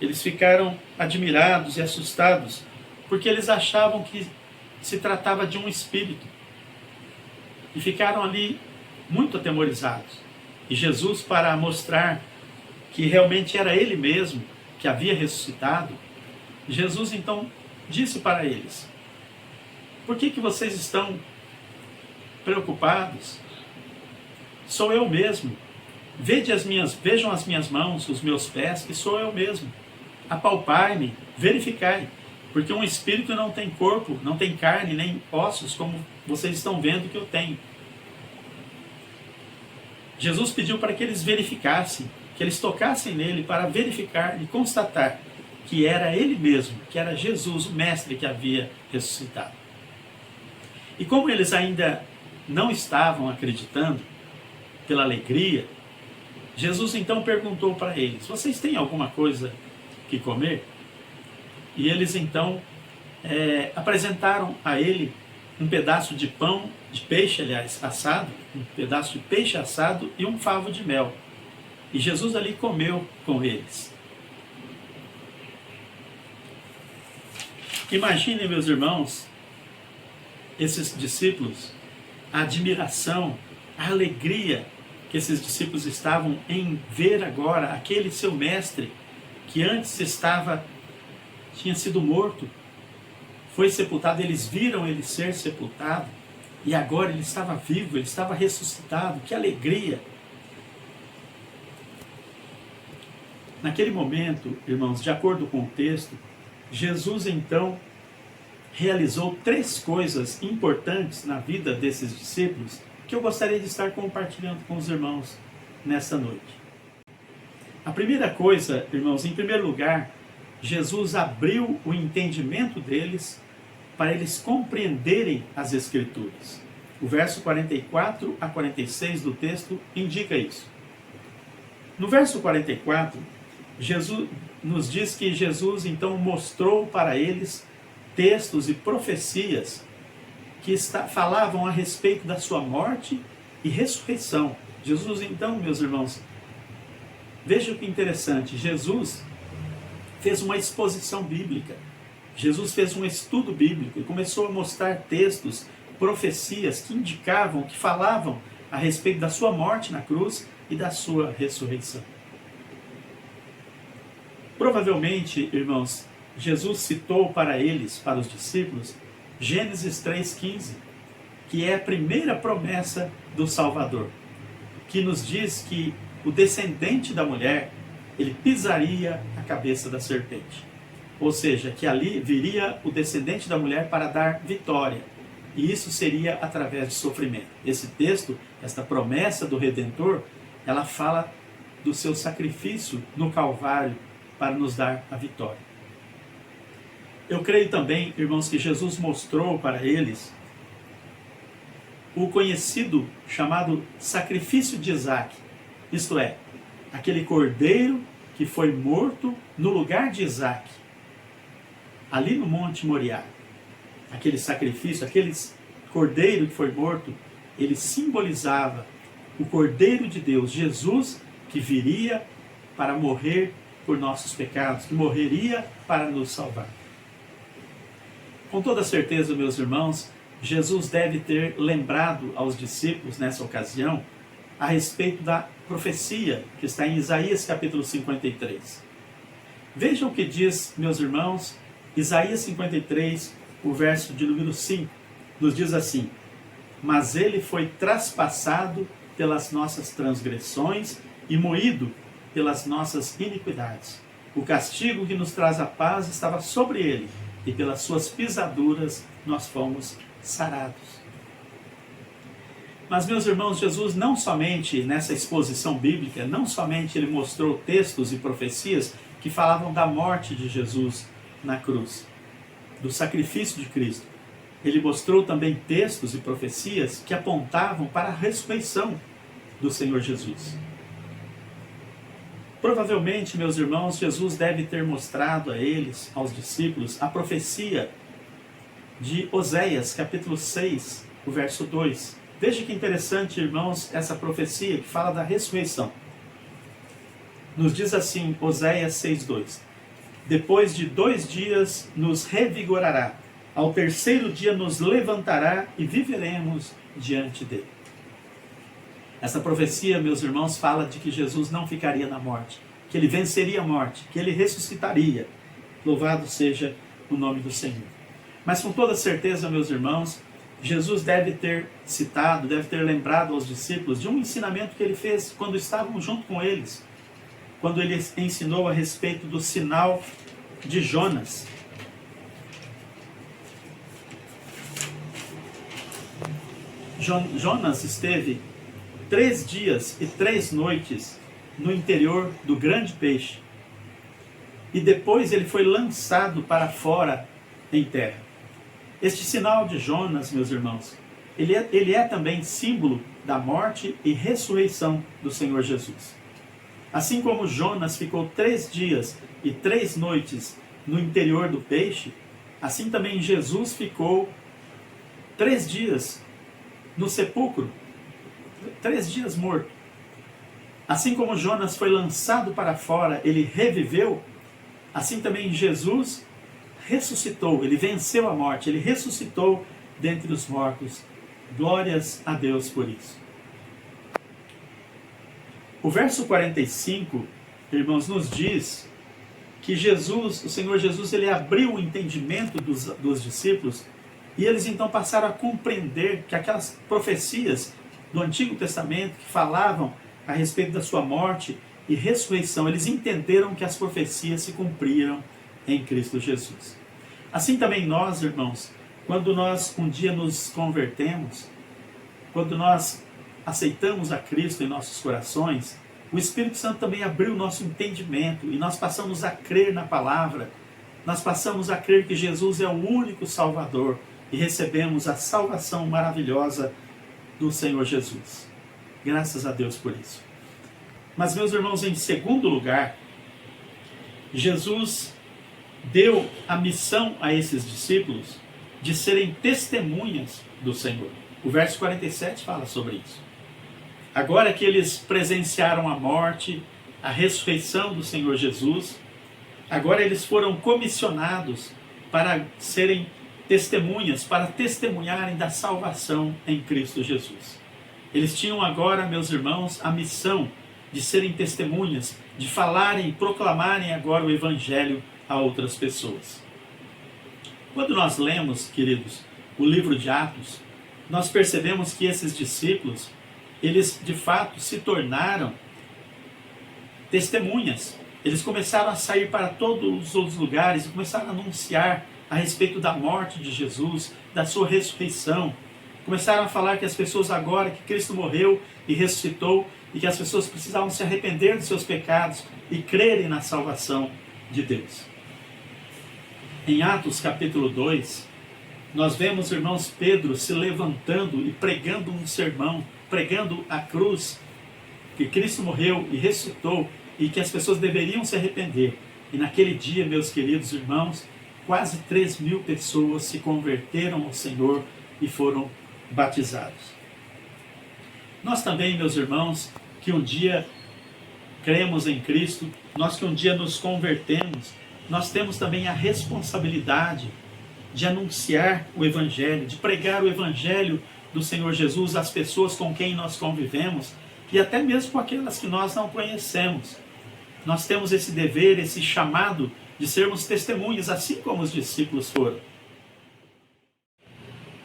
eles ficaram admirados e assustados, porque eles achavam que se tratava de um espírito, e ficaram ali muito atemorizados. E Jesus, para mostrar que realmente era ele mesmo que havia ressuscitado, Jesus então disse para eles: por que vocês estão preocupados? Sou eu mesmo. Vejam as minhas mãos, os meus pés, que sou eu mesmo. Apalpai-me, verificai, porque um espírito não tem corpo, não tem carne, nem ossos, como vocês estão vendo que eu tenho. Jesus pediu para que eles verificassem, que eles tocassem nele para verificar e constatar que era ele mesmo, que era Jesus, o Mestre, que havia ressuscitado. E como eles ainda não estavam acreditando, pela alegria, Jesus então perguntou para eles: vocês têm alguma coisa que comer? E eles então apresentaram a ele um pedaço de pão, de peixe, aliás, assado, um pedaço de peixe assado e um favo de mel. E Jesus ali comeu com eles. Imaginem, meus irmãos, esses discípulos, a admiração, a alegria que esses discípulos estavam em ver agora aquele seu mestre que antes tinha sido morto, foi sepultado, eles viram ele ser sepultado e agora ele estava vivo, ele estava ressuscitado. Que alegria! Naquele momento, irmãos, de acordo com o texto, Jesus então realizou 3 coisas importantes na vida desses discípulos que eu gostaria de estar compartilhando com os irmãos nesta noite. A primeira coisa, irmãos, em primeiro lugar, Jesus abriu o entendimento deles para eles compreenderem as Escrituras. O verso 44 a 46 do texto indica isso. No verso 44, Jesus nos diz que Jesus então mostrou para eles textos e profecias que falavam a respeito da sua morte e ressurreição. Jesus então, meus irmãos, veja que interessante, Jesus fez uma exposição bíblica, Jesus fez um estudo bíblico e começou a mostrar textos, profecias que indicavam, que falavam a respeito da sua morte na cruz e da sua ressurreição. Provavelmente, irmãos, Jesus citou para eles, para os discípulos, Gênesis 3,15, que é a primeira promessa do Salvador, que nos diz que o descendente da mulher, ele pisaria a cabeça da serpente. Ou seja, que ali viria o descendente da mulher para dar vitória. E isso seria através de sofrimento. Esse texto, esta promessa do Redentor, ela fala do seu sacrifício no Calvário para nos dar a vitória. Eu creio também, irmãos, que Jesus mostrou para eles o conhecido chamado sacrifício de Isaac, isto é, aquele cordeiro que foi morto no lugar de Isaac, ali no Monte Moriá. Aquele sacrifício, aquele cordeiro que foi morto, ele simbolizava o Cordeiro de Deus, Jesus, que viria para morrer por nossos pecados, que morreria para nos salvar. Com toda certeza, meus irmãos, Jesus deve ter lembrado aos discípulos nessa ocasião a respeito da profecia que está em Isaías capítulo 53. Vejam o que diz, meus irmãos, Isaías 53, o verso de número 5, nos diz assim: mas ele foi traspassado pelas nossas transgressões e moído pelas nossas iniquidades. O castigo que nos traz a paz estava sobre ele, e pelas suas pisaduras nós fomos sarados. Mas, meus irmãos, Jesus não somente nessa exposição bíblica, não somente ele mostrou textos e profecias que falavam da morte de Jesus na cruz, do sacrifício de Cristo. Ele mostrou também textos e profecias que apontavam para a ressurreição do Senhor Jesus. Provavelmente, meus irmãos, Jesus deve ter mostrado a eles, aos discípulos, a profecia de Oséias, capítulo 6, o verso 2. Veja que interessante, irmãos, essa profecia que fala da ressurreição. Nos diz assim, Oséias 6,2: depois de 2 dias nos revigorará, ao 3º dia nos levantará e viveremos diante dele. Essa profecia, meus irmãos, fala de que Jesus não ficaria na morte, que ele venceria a morte, que ele ressuscitaria. Louvado seja o nome do Senhor. Mas com toda certeza, meus irmãos, Jesus deve ter citado, deve ter lembrado aos discípulos de um ensinamento que ele fez quando estavam junto com eles, quando ele ensinou a respeito do sinal de Jonas. Jonas esteve 3 dias e 3 noites no interior do grande peixe, e depois ele foi lançado para fora em terra. Este sinal de Jonas, meus irmãos, ele é também símbolo da morte e ressurreição do Senhor Jesus. Assim como Jonas ficou 3 dias e 3 noites no interior do peixe, assim também Jesus ficou 3 dias no sepulcro, 3 dias morto. Assim como Jonas foi lançado para fora, ele reviveu, assim também Jesus ressuscitou, ele venceu a morte, ele ressuscitou dentre os mortos. Glórias a Deus por isso. O verso 45, irmãos, nos diz que Jesus, o Senhor Jesus, ele abriu o entendimento dos discípulos, e eles então passaram a compreender que aquelas profecias do Antigo Testamento que falavam a respeito da sua morte e ressurreição, eles entenderam que as profecias se cumpriram em Cristo Jesus. Assim também nós, irmãos, quando nós um dia nos convertemos, quando nós aceitamos a Cristo em nossos corações, o Espírito Santo também abriu o nosso entendimento e nós passamos a crer na palavra, nós passamos a crer que Jesus é o único Salvador e recebemos a salvação maravilhosa do Senhor Jesus. Graças a Deus por isso. Mas, meus irmãos, em segundo lugar, Jesus deu a missão a esses discípulos de serem testemunhas do Senhor. O verso 47 fala sobre isso. Agora que eles presenciaram a morte, a ressurreição do Senhor Jesus, agora eles foram comissionados para serem testemunhas, para testemunharem da salvação em Cristo Jesus. Eles tinham agora, meus irmãos, a missão de serem testemunhas, de falarem, proclamarem agora o Evangelho a outras pessoas. Quando nós lemos, queridos, o livro de Atos, nós percebemos que esses discípulos, eles de fato se tornaram testemunhas. Eles começaram a sair para todos os lugares e começaram a anunciar a respeito da morte de Jesus, da sua ressurreição. Começaram a falar que as pessoas agora, que Cristo morreu e ressuscitou, e que as pessoas precisavam se arrepender dos seus pecados e crerem na salvação de Deus. Em Atos capítulo 2, nós vemos, irmãos, Pedro se levantando e pregando um sermão, pregando a cruz, que Cristo morreu e ressuscitou, e que as pessoas deveriam se arrepender. E naquele dia, meus queridos irmãos, quase 3.000 pessoas se converteram ao Senhor e foram batizados. Nós também, meus irmãos, que um dia cremos em Cristo, nós que um dia nos convertemos, nós temos também a responsabilidade de anunciar o Evangelho, de pregar o Evangelho do Senhor Jesus às pessoas com quem nós convivemos e até mesmo com aquelas que nós não conhecemos. Nós temos esse dever, esse chamado de sermos testemunhas, assim como os discípulos foram.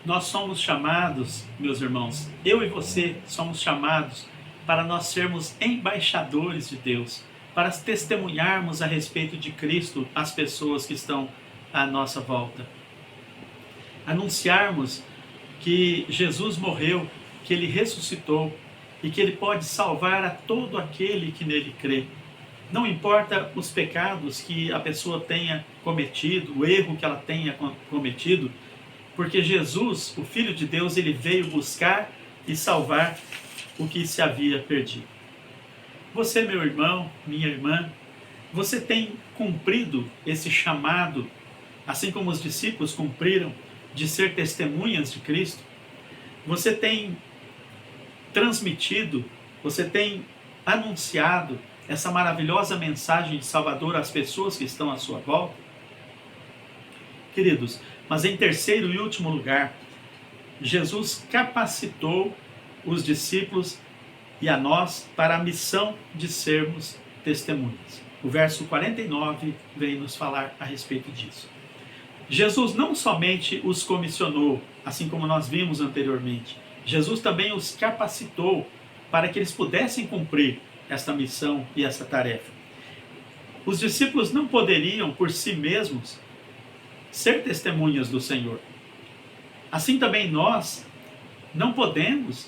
Nós somos chamados, meus irmãos, eu e você somos chamados para nós sermos embaixadores de Deus, para testemunharmos a respeito de Cristo às pessoas que estão à nossa volta. Anunciarmos que Jesus morreu, que Ele ressuscitou e que Ele pode salvar a todo aquele que nele crê. Não importa os pecados que a pessoa tenha cometido, o erro que ela tenha cometido, porque Jesus, o Filho de Deus, Ele veio buscar e salvar o que se havia perdido. Você, meu irmão, minha irmã, você tem cumprido esse chamado, assim como os discípulos cumpriram, de ser testemunhas de Cristo? Você tem transmitido, você tem anunciado essa maravilhosa mensagem de Salvador às pessoas que estão à sua volta? Queridos, mas em terceiro e último lugar, Jesus capacitou os discípulos e a nós para a missão de sermos testemunhas. O verso 49 vem nos falar a respeito disso. Jesus não somente os comissionou, assim como nós vimos anteriormente, Jesus também os capacitou para que eles pudessem cumprir esta missão e essa tarefa. Os discípulos não poderiam, por si mesmos, ser testemunhas do Senhor. Assim também nós não poderíamos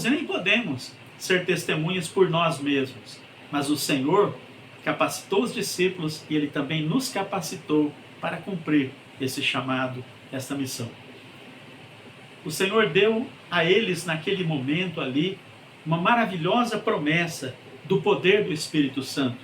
e nem podemos ser testemunhas por nós mesmos. Mas o Senhor capacitou os discípulos e Ele também nos capacitou para cumprir esse chamado, essa missão. O Senhor deu a eles naquele momento ali uma maravilhosa promessa do poder do Espírito Santo,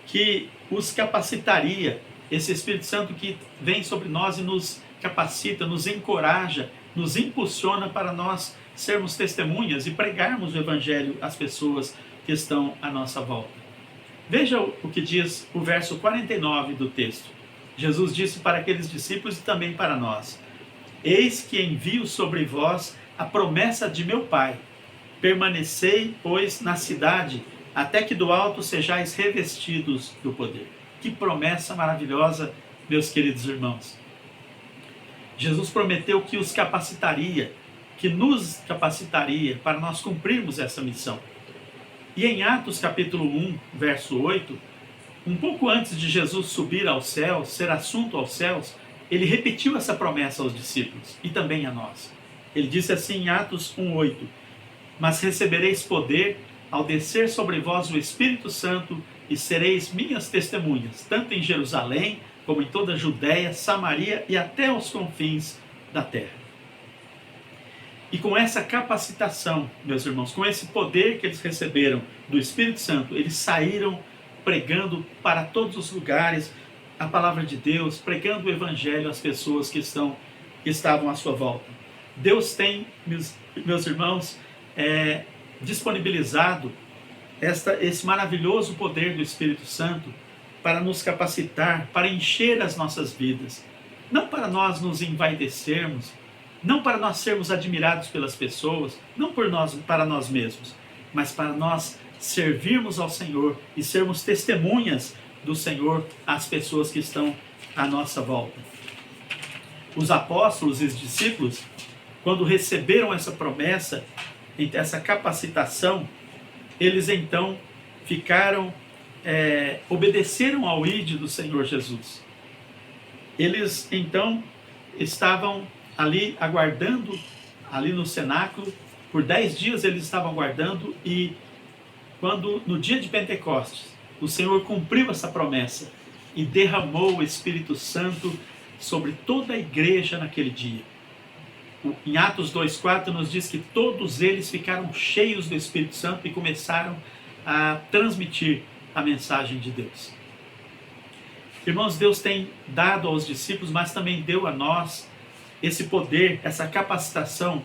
que os capacitaria, esse Espírito Santo que vem sobre nós e nos capacita, nos encoraja, nos impulsiona para nós sermos testemunhas e pregarmos o Evangelho às pessoas que estão à nossa volta. Veja o que diz o verso 49 do texto. Jesus disse para aqueles discípulos e também para nós: Eis que envio sobre vós a promessa de meu Pai. Permanecei, pois, na cidade, até que do alto sejais revestidos do poder. Que promessa maravilhosa, meus queridos irmãos. Jesus prometeu que os capacitaria, que nos capacitaria para nós cumprirmos essa missão. E em Atos capítulo 1, verso 8, um pouco antes de Jesus subir aos céus, ser assunto aos céus, ele repetiu essa promessa aos discípulos e também a nós. Ele disse assim em Atos 1:8: Mas recebereis poder ao descer sobre vós o Espírito Santo e sereis minhas testemunhas, tanto em Jerusalém como em toda a Judéia, Samaria e até os confins da terra. E com essa capacitação, meus irmãos, com esse poder que eles receberam do Espírito Santo, eles saíram pregando para todos os lugares a palavra de Deus, pregando o Evangelho às pessoas que estavam à sua volta. Deus tem, meus irmãos, disponibilizado esse maravilhoso poder do Espírito Santo para nos capacitar, para encher as nossas vidas. Não para nós nos envaidecermos, não para nós sermos admirados pelas pessoas, não para nós mesmos, mas para nós servirmos ao Senhor e sermos testemunhas do Senhor às pessoas que estão à nossa volta. Os apóstolos e os discípulos, quando receberam essa promessa, essa capacitação, eles então obedeceram ao ID do Senhor Jesus. Eles então estavam ali aguardando, ali no cenáculo, por 10 dias eles estavam aguardando, e quando no dia de Pentecostes o Senhor cumpriu essa promessa e derramou o Espírito Santo sobre toda a igreja naquele dia. Em Atos 2:4 nos diz que todos eles ficaram cheios do Espírito Santo e começaram a transmitir a mensagem de Deus. Irmãos, Deus tem dado aos discípulos, mas também deu a nós esse poder, essa capacitação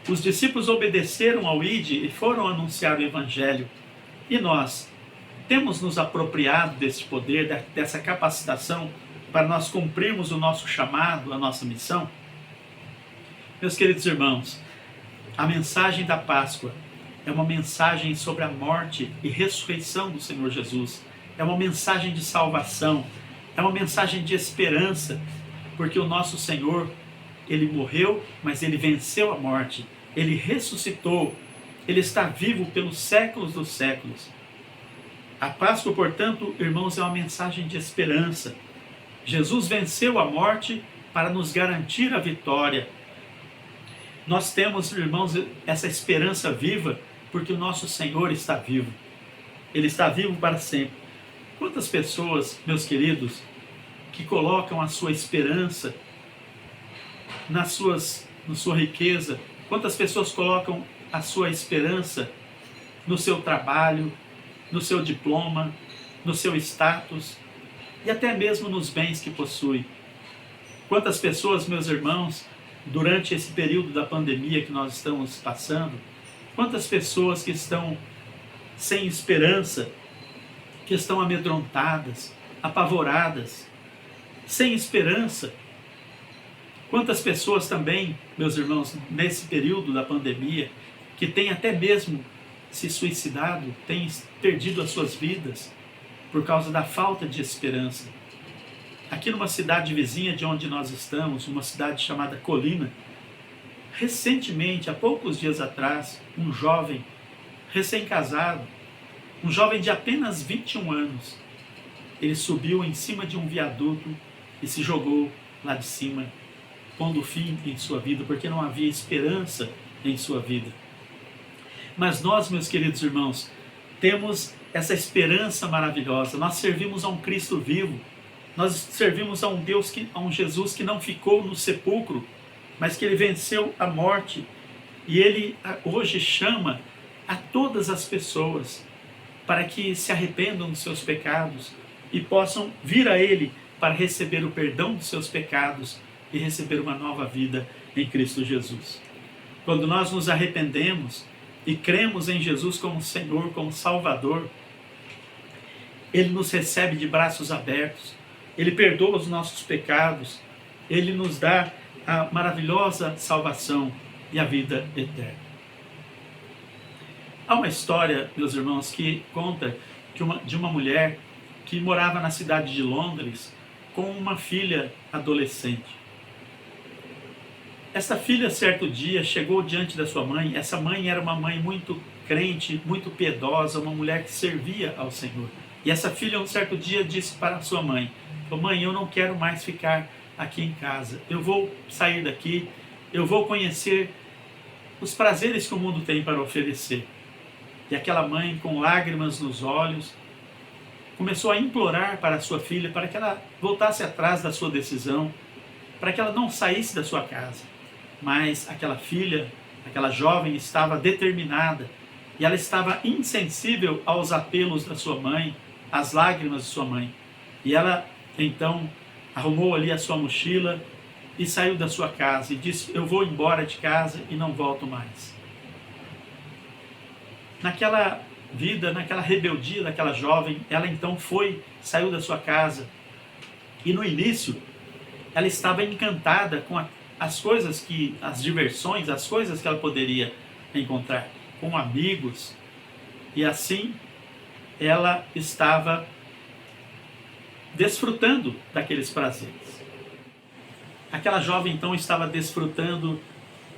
Os discípulos obedeceram ao Ide e foram anunciar o Evangelho. E nós temos nos apropriado desse poder, dessa capacitação, para nós cumprirmos o nosso chamado, a nossa missão? Meus queridos irmãos, a mensagem da Páscoa é uma mensagem sobre a morte e ressurreição do Senhor Jesus. É uma mensagem de salvação, é uma mensagem de esperança, porque o nosso Senhor, Ele morreu, mas Ele venceu a morte, Ele ressuscitou, Ele está vivo pelos séculos dos séculos. A Páscoa, portanto, irmãos, é uma mensagem de esperança. Jesus venceu a morte para nos garantir a vitória. Nós temos, irmãos, essa esperança viva porque o nosso Senhor está vivo. Ele está vivo para sempre. Quantas pessoas, meus queridos, que colocam a sua esperança na sua riqueza? Quantas pessoas colocam a sua esperança no seu trabalho, no seu diploma, no seu status e até mesmo nos bens que possui? Quantas pessoas, meus irmãos, durante esse período da pandemia que nós estamos passando, quantas pessoas que estão sem esperança, que estão amedrontadas, apavoradas, sem esperança? Quantas pessoas também, meus irmãos, nesse período da pandemia, que têm até mesmo se suicidado, têm perdido as suas vidas por causa da falta de esperança. Aqui numa cidade vizinha de onde nós estamos, uma cidade chamada Colina, recentemente, há poucos dias atrás, um jovem recém-casado, um jovem de apenas 21 anos, ele subiu em cima de um viaduto e se jogou lá de cima, pondo fim em sua vida, porque não havia esperança em sua vida. Mas nós, meus queridos irmãos, temos essa esperança maravilhosa. Nós servimos a um Cristo vivo. Nós servimos a um Deus, a um Jesus que não ficou no sepulcro, mas que Ele venceu a morte. E Ele hoje chama a todas as pessoas para que se arrependam dos seus pecados e possam vir a Ele para receber o perdão dos seus pecados e receber uma nova vida em Cristo Jesus. Quando nós nos arrependemos e cremos em Jesus como Senhor, como Salvador, Ele nos recebe de braços abertos, Ele perdoa os nossos pecados, Ele nos dá a maravilhosa salvação e a vida eterna. Há uma história, meus irmãos, que conta de uma mulher que morava na cidade de Londres com uma filha adolescente. Essa filha, certo dia, chegou diante da sua mãe. Essa mãe era uma mãe muito crente, muito piedosa, uma mulher que servia ao Senhor. E essa filha, um certo dia, disse para a sua mãe: mãe, eu não quero mais ficar aqui em casa. Eu vou sair daqui, eu vou conhecer os prazeres que o mundo tem para oferecer. E aquela mãe, com lágrimas nos olhos, começou a implorar para a sua filha para que ela voltasse atrás da sua decisão, para que ela não saísse da sua casa. Mas aquela filha, aquela jovem, estava determinada e ela estava insensível aos apelos da sua mãe, às lágrimas de sua mãe. E ela, então, arrumou ali a sua mochila e saiu da sua casa e disse: eu vou embora de casa e não volto mais. Naquela vida, naquela rebeldia daquela jovem, ela então saiu da sua casa e no início ela estava encantada com as coisas as diversões, as coisas que ela poderia encontrar com amigos, e assim ela estava desfrutando daqueles prazeres. Aquela jovem então estava desfrutando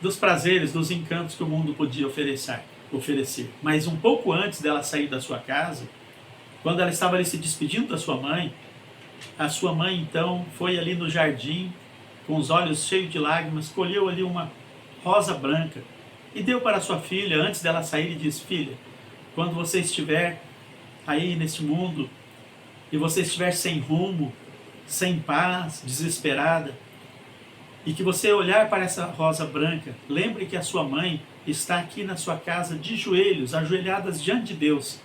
dos prazeres, dos encantos que o mundo podia oferecer. Mas um pouco antes dela sair da sua casa, quando ela estava ali se despedindo da sua mãe, a sua mãe então foi ali no jardim, com os olhos cheios de lágrimas, colheu ali uma rosa branca e deu para sua filha antes dela sair e disse: filha, quando você estiver aí neste mundo e você estiver sem rumo, sem paz, desesperada, e que você olhar para essa rosa branca, lembre que a sua mãe está aqui na sua casa de joelhos, ajoelhadas diante de Deus,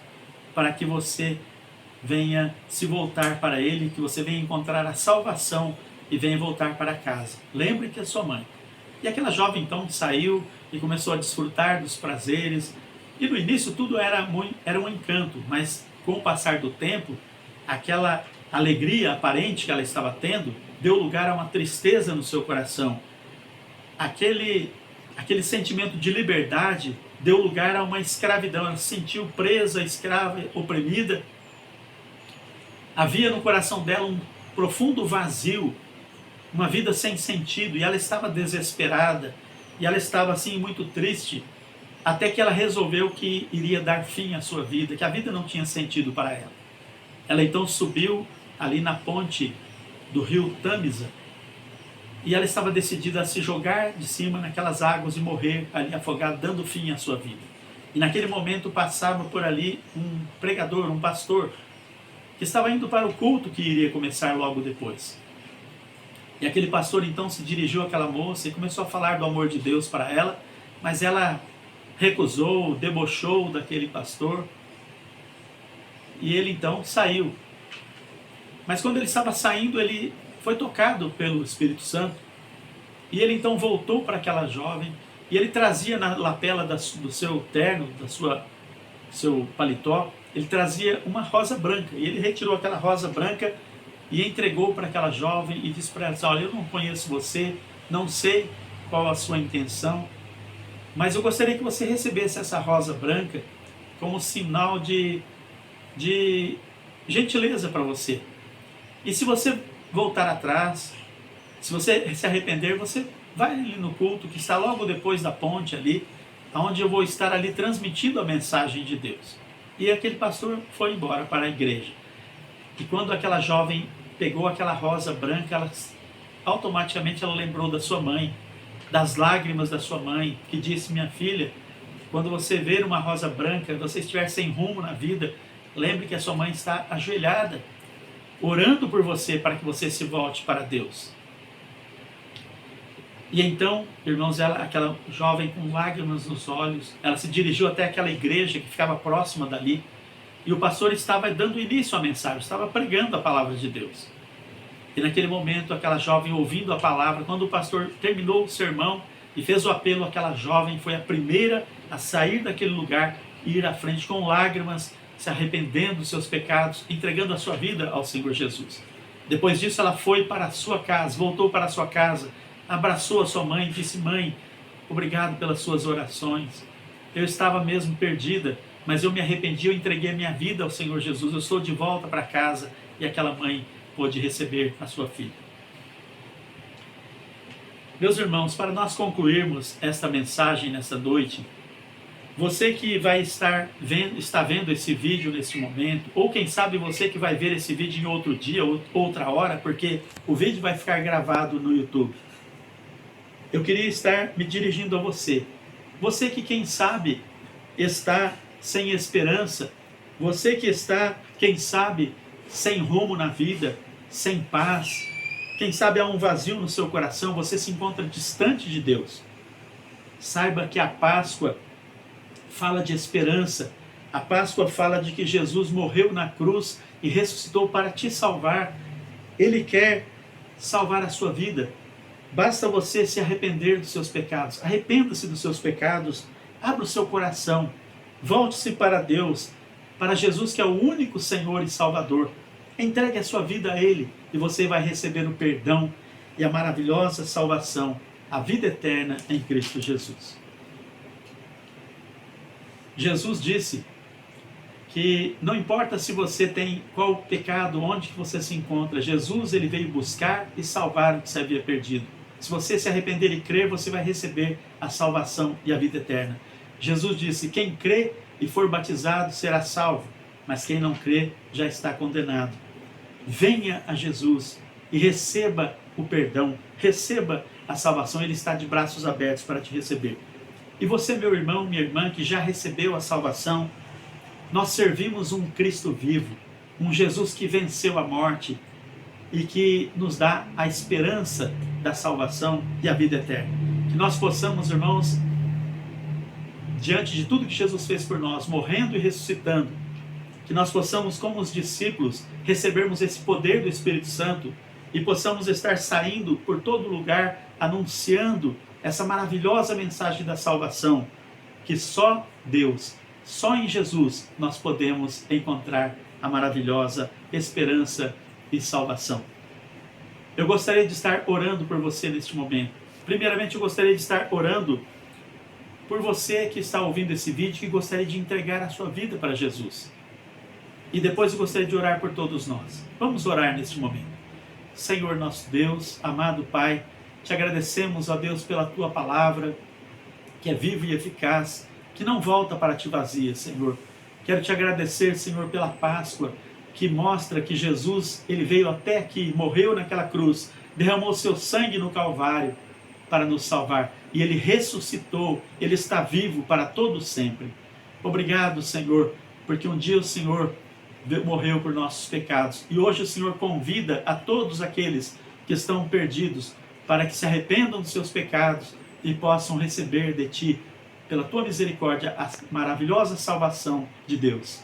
para que você venha se voltar para Ele, que você venha encontrar a salvação e venha voltar para casa. Lembre que é sua mãe. E aquela jovem então saiu e começou a desfrutar dos prazeres. E no início tudo era um encanto, mas com o passar do tempo, aquela alegria aparente que ela estava tendo deu lugar a uma tristeza no seu coração. Aquele sentimento de liberdade deu lugar a uma escravidão. Ela se sentiu presa, escrava, oprimida. Havia no coração dela um profundo vazio, uma vida sem sentido, e ela estava desesperada, e ela estava assim muito triste, até que ela resolveu que iria dar fim à sua vida, que a vida não tinha sentido para ela. Ela então subiu ali na ponte do rio Tâmisa, e ela estava decidida a se jogar de cima naquelas águas e morrer ali afogada, dando fim à sua vida. E naquele momento passava por ali um pregador, um pastor, que estava indo para o culto que iria começar logo depois. E aquele pastor então se dirigiu àquela moça e começou a falar do amor de Deus para ela, mas ela recusou, debochou daquele pastor, e ele então saiu. Mas quando ele estava saindo, ele foi tocado pelo Espírito Santo, e ele então voltou para aquela jovem, e ele trazia na lapela do seu terno, seu paletó, ele trazia uma rosa branca, e ele retirou aquela rosa branca e entregou para aquela jovem e disse para ela: olha, eu não conheço você, não sei qual a sua intenção, mas eu gostaria que você recebesse essa rosa branca como sinal de gentileza para você. E se você voltar atrás, se você se arrepender, você vai ali no culto que está logo depois da ponte ali, onde eu vou estar ali transmitindo a mensagem de Deus. E aquele pastor foi embora para a igreja. E quando aquela jovem pegou aquela rosa branca, automaticamente ela lembrou da sua mãe, das lágrimas da sua mãe, que disse: minha filha, quando você ver uma rosa branca, você estiver sem rumo na vida, lembre que a sua mãe está ajoelhada, orando por você para que você se volte para Deus. E então, irmãos, aquela jovem com lágrimas nos olhos, ela se dirigiu até aquela igreja que ficava próxima dali, e o pastor estava dando início à mensagem, estava pregando a palavra de Deus. E naquele momento, aquela jovem ouvindo a palavra, quando o pastor terminou o sermão e fez o apelo, aquela jovem foi a primeira a sair daquele lugar e ir à frente com lágrimas, se arrependendo dos seus pecados, entregando a sua vida ao Senhor Jesus. Depois disso, ela foi para a sua casa, voltou para a sua casa, abraçou a sua mãe e disse: mãe, obrigado pelas suas orações. Eu estava mesmo perdida, mas eu me arrependi, eu entreguei a minha vida ao Senhor Jesus, eu estou de volta para casa. E aquela mãe pôde receber a sua filha. Meus irmãos, para nós concluirmos esta mensagem nessa noite, você que está vendo esse vídeo nesse momento, ou quem sabe você que vai ver esse vídeo em outro dia, outra hora, porque o vídeo vai ficar gravado no YouTube. Eu queria estar me dirigindo a você. Você que, quem sabe, está sem esperança. Você que está, quem sabe, sem rumo na vida, sem paz. Quem sabe há um vazio no seu coração, você se encontra distante de Deus. Saiba que a Páscoa fala de esperança. A Páscoa fala de que Jesus morreu na cruz e ressuscitou para te salvar. Ele quer salvar a sua vida. Basta você se arrepender dos seus pecados. Arrependa-se dos seus pecados. Abra o seu coração. Volte-se para Deus, para Jesus, que é o único Senhor e Salvador. Entregue a sua vida a Ele e você vai receber o perdão e a maravilhosa salvação, a vida eterna em Cristo Jesus. Jesus disse que não importa se você tem qual pecado, onde que você se encontra, Jesus, ele veio buscar e salvar o que se havia perdido. Se você se arrepender e crer, você vai receber a salvação e a vida eterna. Jesus disse: quem crê e for batizado será salvo, mas quem não crê já está condenado. Venha a Jesus e receba o perdão, receba a salvação. Ele está de braços abertos para te receber. E você, meu irmão, minha irmã, que já recebeu a salvação, nós servimos um Cristo vivo, um Jesus que venceu a morte e que nos dá a esperança da salvação e a vida eterna. Que nós possamos, irmãos, diante de tudo que Jesus fez por nós, morrendo e ressuscitando, que nós possamos, como os discípulos, recebermos esse poder do Espírito Santo e possamos estar saindo por todo lugar, anunciando essa maravilhosa mensagem da salvação, que só Deus, só em Jesus nós podemos encontrar a maravilhosa esperança e salvação. Eu gostaria de estar orando por você neste momento. Primeiramente, eu gostaria de estar orando por você que está ouvindo esse vídeo, que gostaria de entregar a sua vida para Jesus. E depois eu gostaria de orar por todos nós. Vamos orar neste momento. Senhor nosso Deus, amado Pai, te agradecemos, ó Deus, pela Tua palavra, que é viva e eficaz, que não volta para ti vazia, Senhor. Quero te agradecer, Senhor, pela Páscoa, que mostra que Jesus, Ele veio até aqui, morreu naquela cruz, derramou seu sangue no Calvário para nos salvar. E Ele ressuscitou, Ele está vivo para todo sempre. Obrigado, Senhor, porque um dia o Senhor morreu por nossos pecados. E hoje o Senhor convida a todos aqueles que estão perdidos para que se arrependam dos seus pecados e possam receber de Ti, pela Tua misericórdia, a maravilhosa salvação de Deus.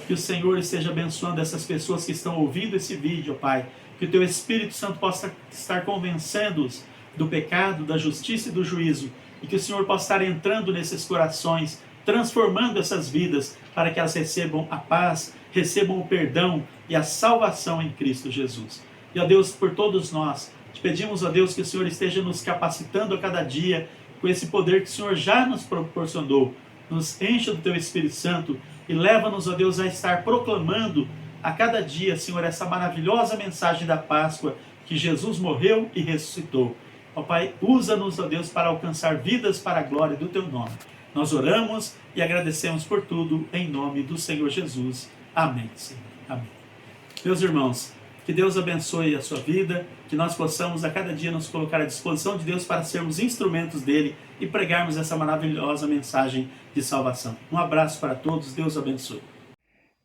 Que o Senhor esteja abençoando essas pessoas que estão ouvindo esse vídeo, Pai. Que o Teu Espírito Santo possa estar convencendo-os do pecado, da justiça e do juízo. E que o Senhor possa estar entrando nesses corações, transformando essas vidas, para que elas recebam a paz, recebam o perdão e a salvação em Cristo Jesus. E, ó Deus, por todos nós, te pedimos, ó Deus, que o Senhor esteja nos capacitando a cada dia com esse poder que o Senhor já nos proporcionou. Nos encha do Teu Espírito Santo e leva-nos, ó Deus, a estar proclamando a cada dia, Senhor, essa maravilhosa mensagem da Páscoa, que Jesus morreu e ressuscitou. Ó Pai, usa-nos, ó Deus, para alcançar vidas para a glória do Teu nome. Nós oramos e agradecemos por tudo, em nome do Senhor Jesus. Amém, Senhor. Amém. Meus irmãos, que Deus abençoe a sua vida, que nós possamos a cada dia nos colocar à disposição de Deus para sermos instrumentos dele e pregarmos essa maravilhosa mensagem de salvação. Um abraço para todos, Deus abençoe.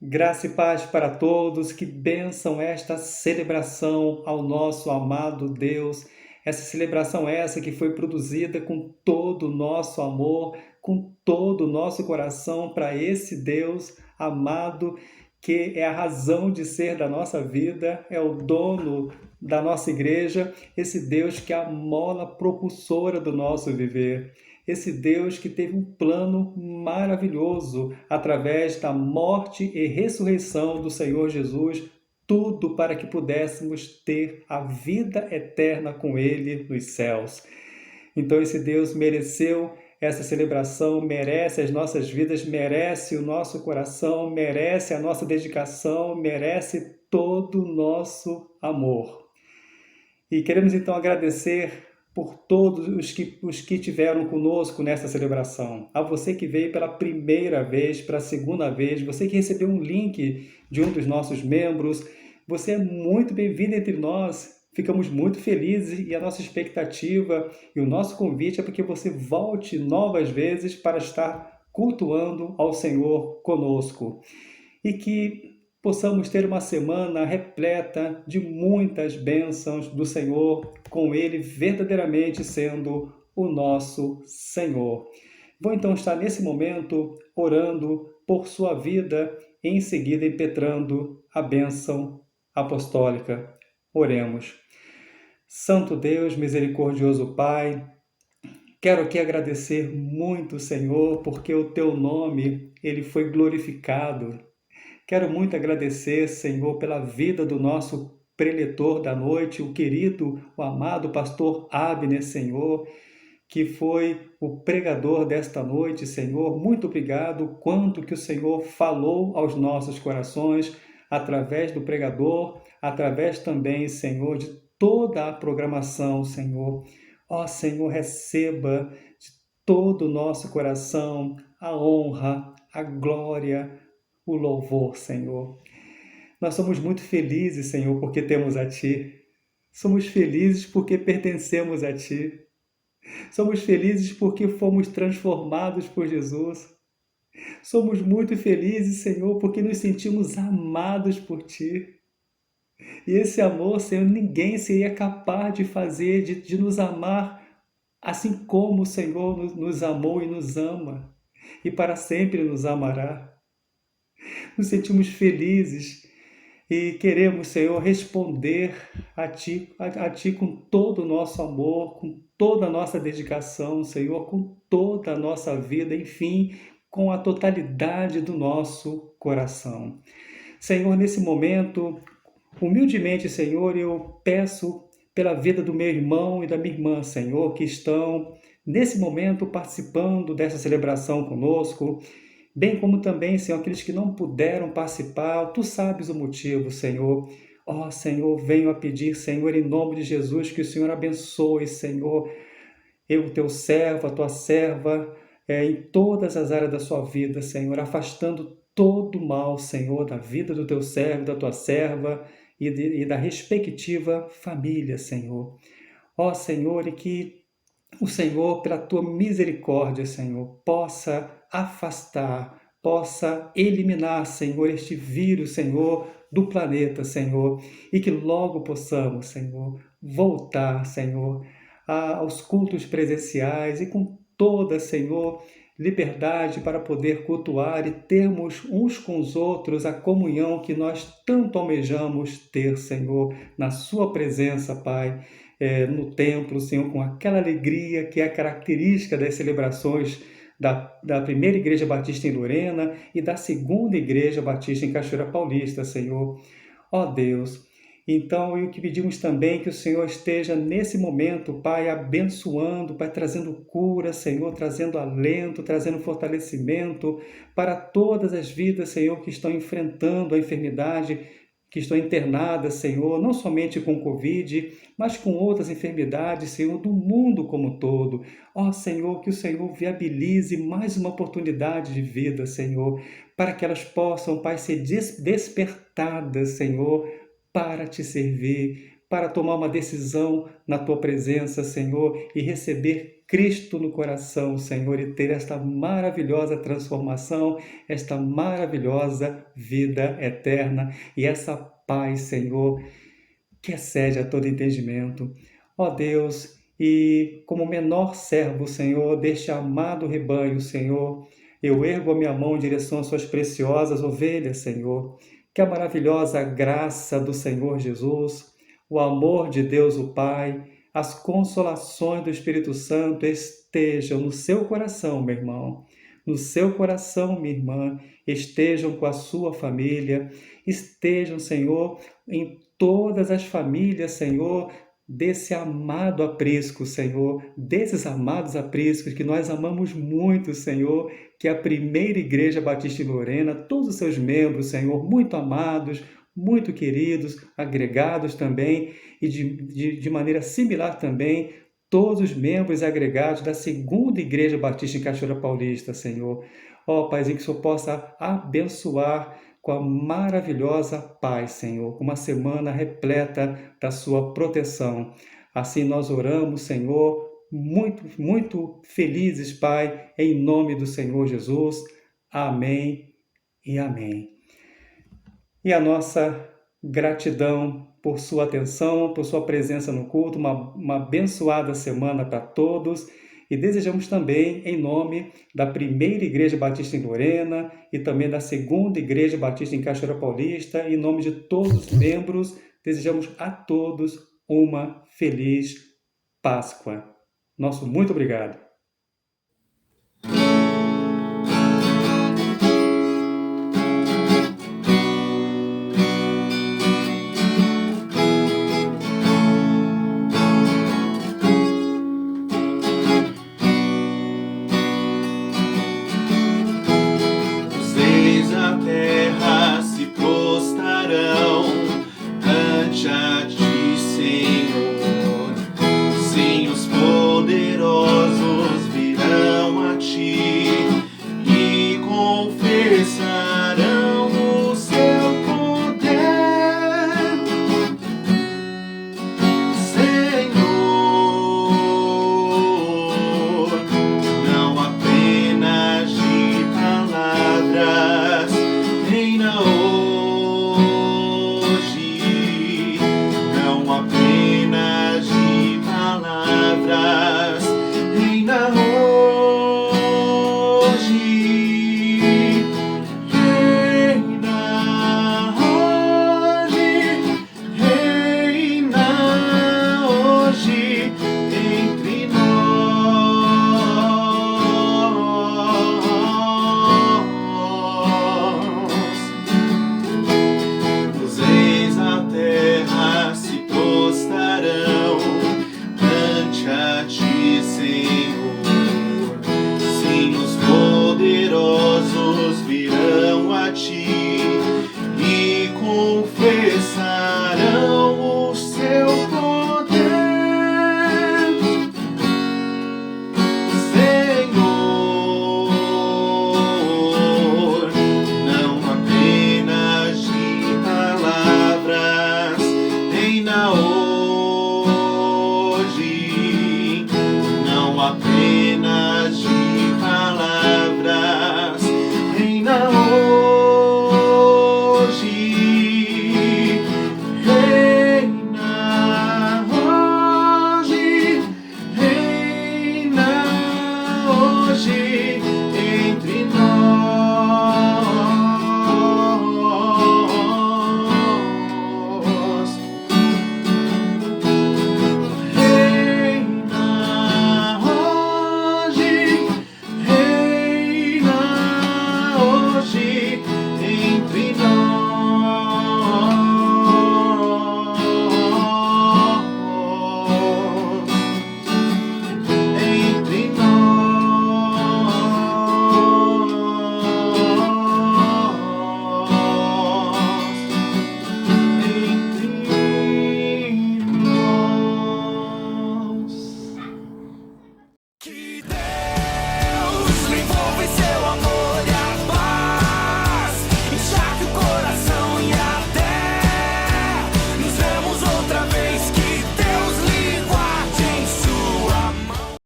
Graça e paz para todos, que bênção esta celebração ao nosso amado Deus. Essa celebração essa que foi produzida com todo o nosso amor, com todo o nosso coração para esse Deus amado, que é a razão de ser da nossa vida, é o dono da nossa igreja, esse Deus que é a mola propulsora do nosso viver, esse Deus que teve um plano maravilhoso através da morte e ressurreição do Senhor Jesus, tudo para que pudéssemos ter a vida eterna com Ele nos céus. Então esse Deus mereceu essa celebração, merece as nossas vidas, merece o nosso coração, merece a nossa dedicação, merece todo o nosso amor. E queremos então agradecer por todos os que tiveram conosco nessa celebração. A você que veio pela primeira vez, pela segunda vez, você que recebeu um link de um dos nossos membros, você é muito bem-vindo entre nós. Ficamos muito felizes e a nossa expectativa e o nosso convite é para que você volte novas vezes para estar cultuando ao Senhor conosco. E que possamos ter uma semana repleta de muitas bênçãos do Senhor, com Ele verdadeiramente sendo o nosso Senhor. Vou então estar nesse momento orando por sua vida e em seguida impetrando a bênção apostólica. Oremos. Santo Deus, misericordioso Pai, quero aqui agradecer muito, Senhor, porque o Teu nome, ele foi glorificado. Quero muito agradecer, Senhor, pela vida do nosso preletor da noite, o querido, o amado pastor Abner, Senhor, que foi o pregador desta noite, Senhor. Muito obrigado quanto que o Senhor falou aos nossos corações, através do pregador, através também, Senhor, de toda a programação, Senhor. Ó Senhor, receba de todo o nosso coração a honra, a glória, o louvor, Senhor. Nós somos muito felizes, Senhor, porque temos a Ti. Somos felizes porque pertencemos a Ti. Somos felizes porque fomos transformados por Jesus. Somos muito felizes, Senhor, porque nos sentimos amados por Ti. E esse amor, Senhor, ninguém seria capaz de fazer, de nos amar assim como o Senhor nos amou e nos ama, e para sempre nos amará. Nos sentimos felizes e queremos, Senhor, responder a Ti com todo o nosso amor, com toda a nossa dedicação, Senhor, com toda a nossa vida, enfim, com a totalidade do nosso coração. Senhor, nesse momento, humildemente, Senhor, eu peço pela vida do meu irmão e da minha irmã, Senhor, que estão nesse momento participando dessa celebração conosco, bem como também, Senhor, aqueles que não puderam participar. Tu sabes o motivo, Senhor. Ó, Senhor, venho a pedir, Senhor, em nome de Jesus, que o Senhor abençoe, Senhor, eu, teu servo, a tua serva, em todas as áreas da sua vida, Senhor, afastando todo o mal, Senhor, da vida do teu servo, da tua serva e da respectiva família, Senhor. Ó, Senhor, e que o Senhor, pela tua misericórdia, Senhor, possa afastar, possa eliminar, Senhor, este vírus, Senhor, do planeta, Senhor, e que logo possamos, Senhor, voltar, Senhor, aos cultos presenciais e com toda, Senhor, liberdade para poder cultuar e termos uns com os outros a comunhão que nós tanto almejamos ter, Senhor, na sua presença, Pai, no templo, Senhor, com aquela alegria que é característica das celebrações da primeira Igreja Batista em Lorena e da segunda Igreja Batista em Cachoeira Paulista, Senhor. Ó Deus, então, o que pedimos também que o Senhor esteja nesse momento, Pai, abençoando, Pai, trazendo cura, Senhor, trazendo alento, trazendo fortalecimento para todas as vidas, Senhor, que estão enfrentando a enfermidade, que estão internadas, Senhor, não somente com Covid, mas com outras enfermidades, Senhor, do mundo como um todo. Ó, Senhor, que o Senhor viabilize mais uma oportunidade de vida, Senhor, para que elas possam, Pai, ser despertadas, Senhor, para te servir, para tomar uma decisão na tua presença, Senhor, e receber Cristo no coração, Senhor, e ter esta maravilhosa transformação, esta maravilhosa vida eterna e essa paz, Senhor, que excede a todo entendimento. Ó Deus, e como menor servo, Senhor, deste amado rebanho, Senhor, eu ergo a minha mão em direção às suas preciosas ovelhas, Senhor. Que a maravilhosa graça do Senhor Jesus, o amor de Deus o Pai, as consolações do Espírito Santo estejam no seu coração, meu irmão, no seu coração, minha irmã, estejam com a sua família, estejam, Senhor, em todas as famílias, Senhor, desse amado aprisco, Senhor, desses amados apriscos que nós amamos muito, Senhor, que é a primeira Igreja Batista em Lorena, todos os seus membros, Senhor, muito amados, muito queridos, agregados também, e de maneira similar também, todos os membros agregados da segunda Igreja Batista em Cachoeira Paulista, Senhor. Ó, Paizinho, que o Senhor possa abençoar com a maravilhosa paz, Senhor, uma semana repleta da sua proteção. Assim nós oramos, Senhor, muito, muito felizes, Pai, em nome do Senhor Jesus. Amém e amém. E a nossa gratidão por sua atenção, por sua presença no culto, uma abençoada semana para todos. E desejamos também, em nome da primeira Igreja Batista em Lorena e também da segunda Igreja Batista em Cachoeira Paulista, em nome de todos os membros, desejamos a todos uma feliz Páscoa. Nosso muito obrigado.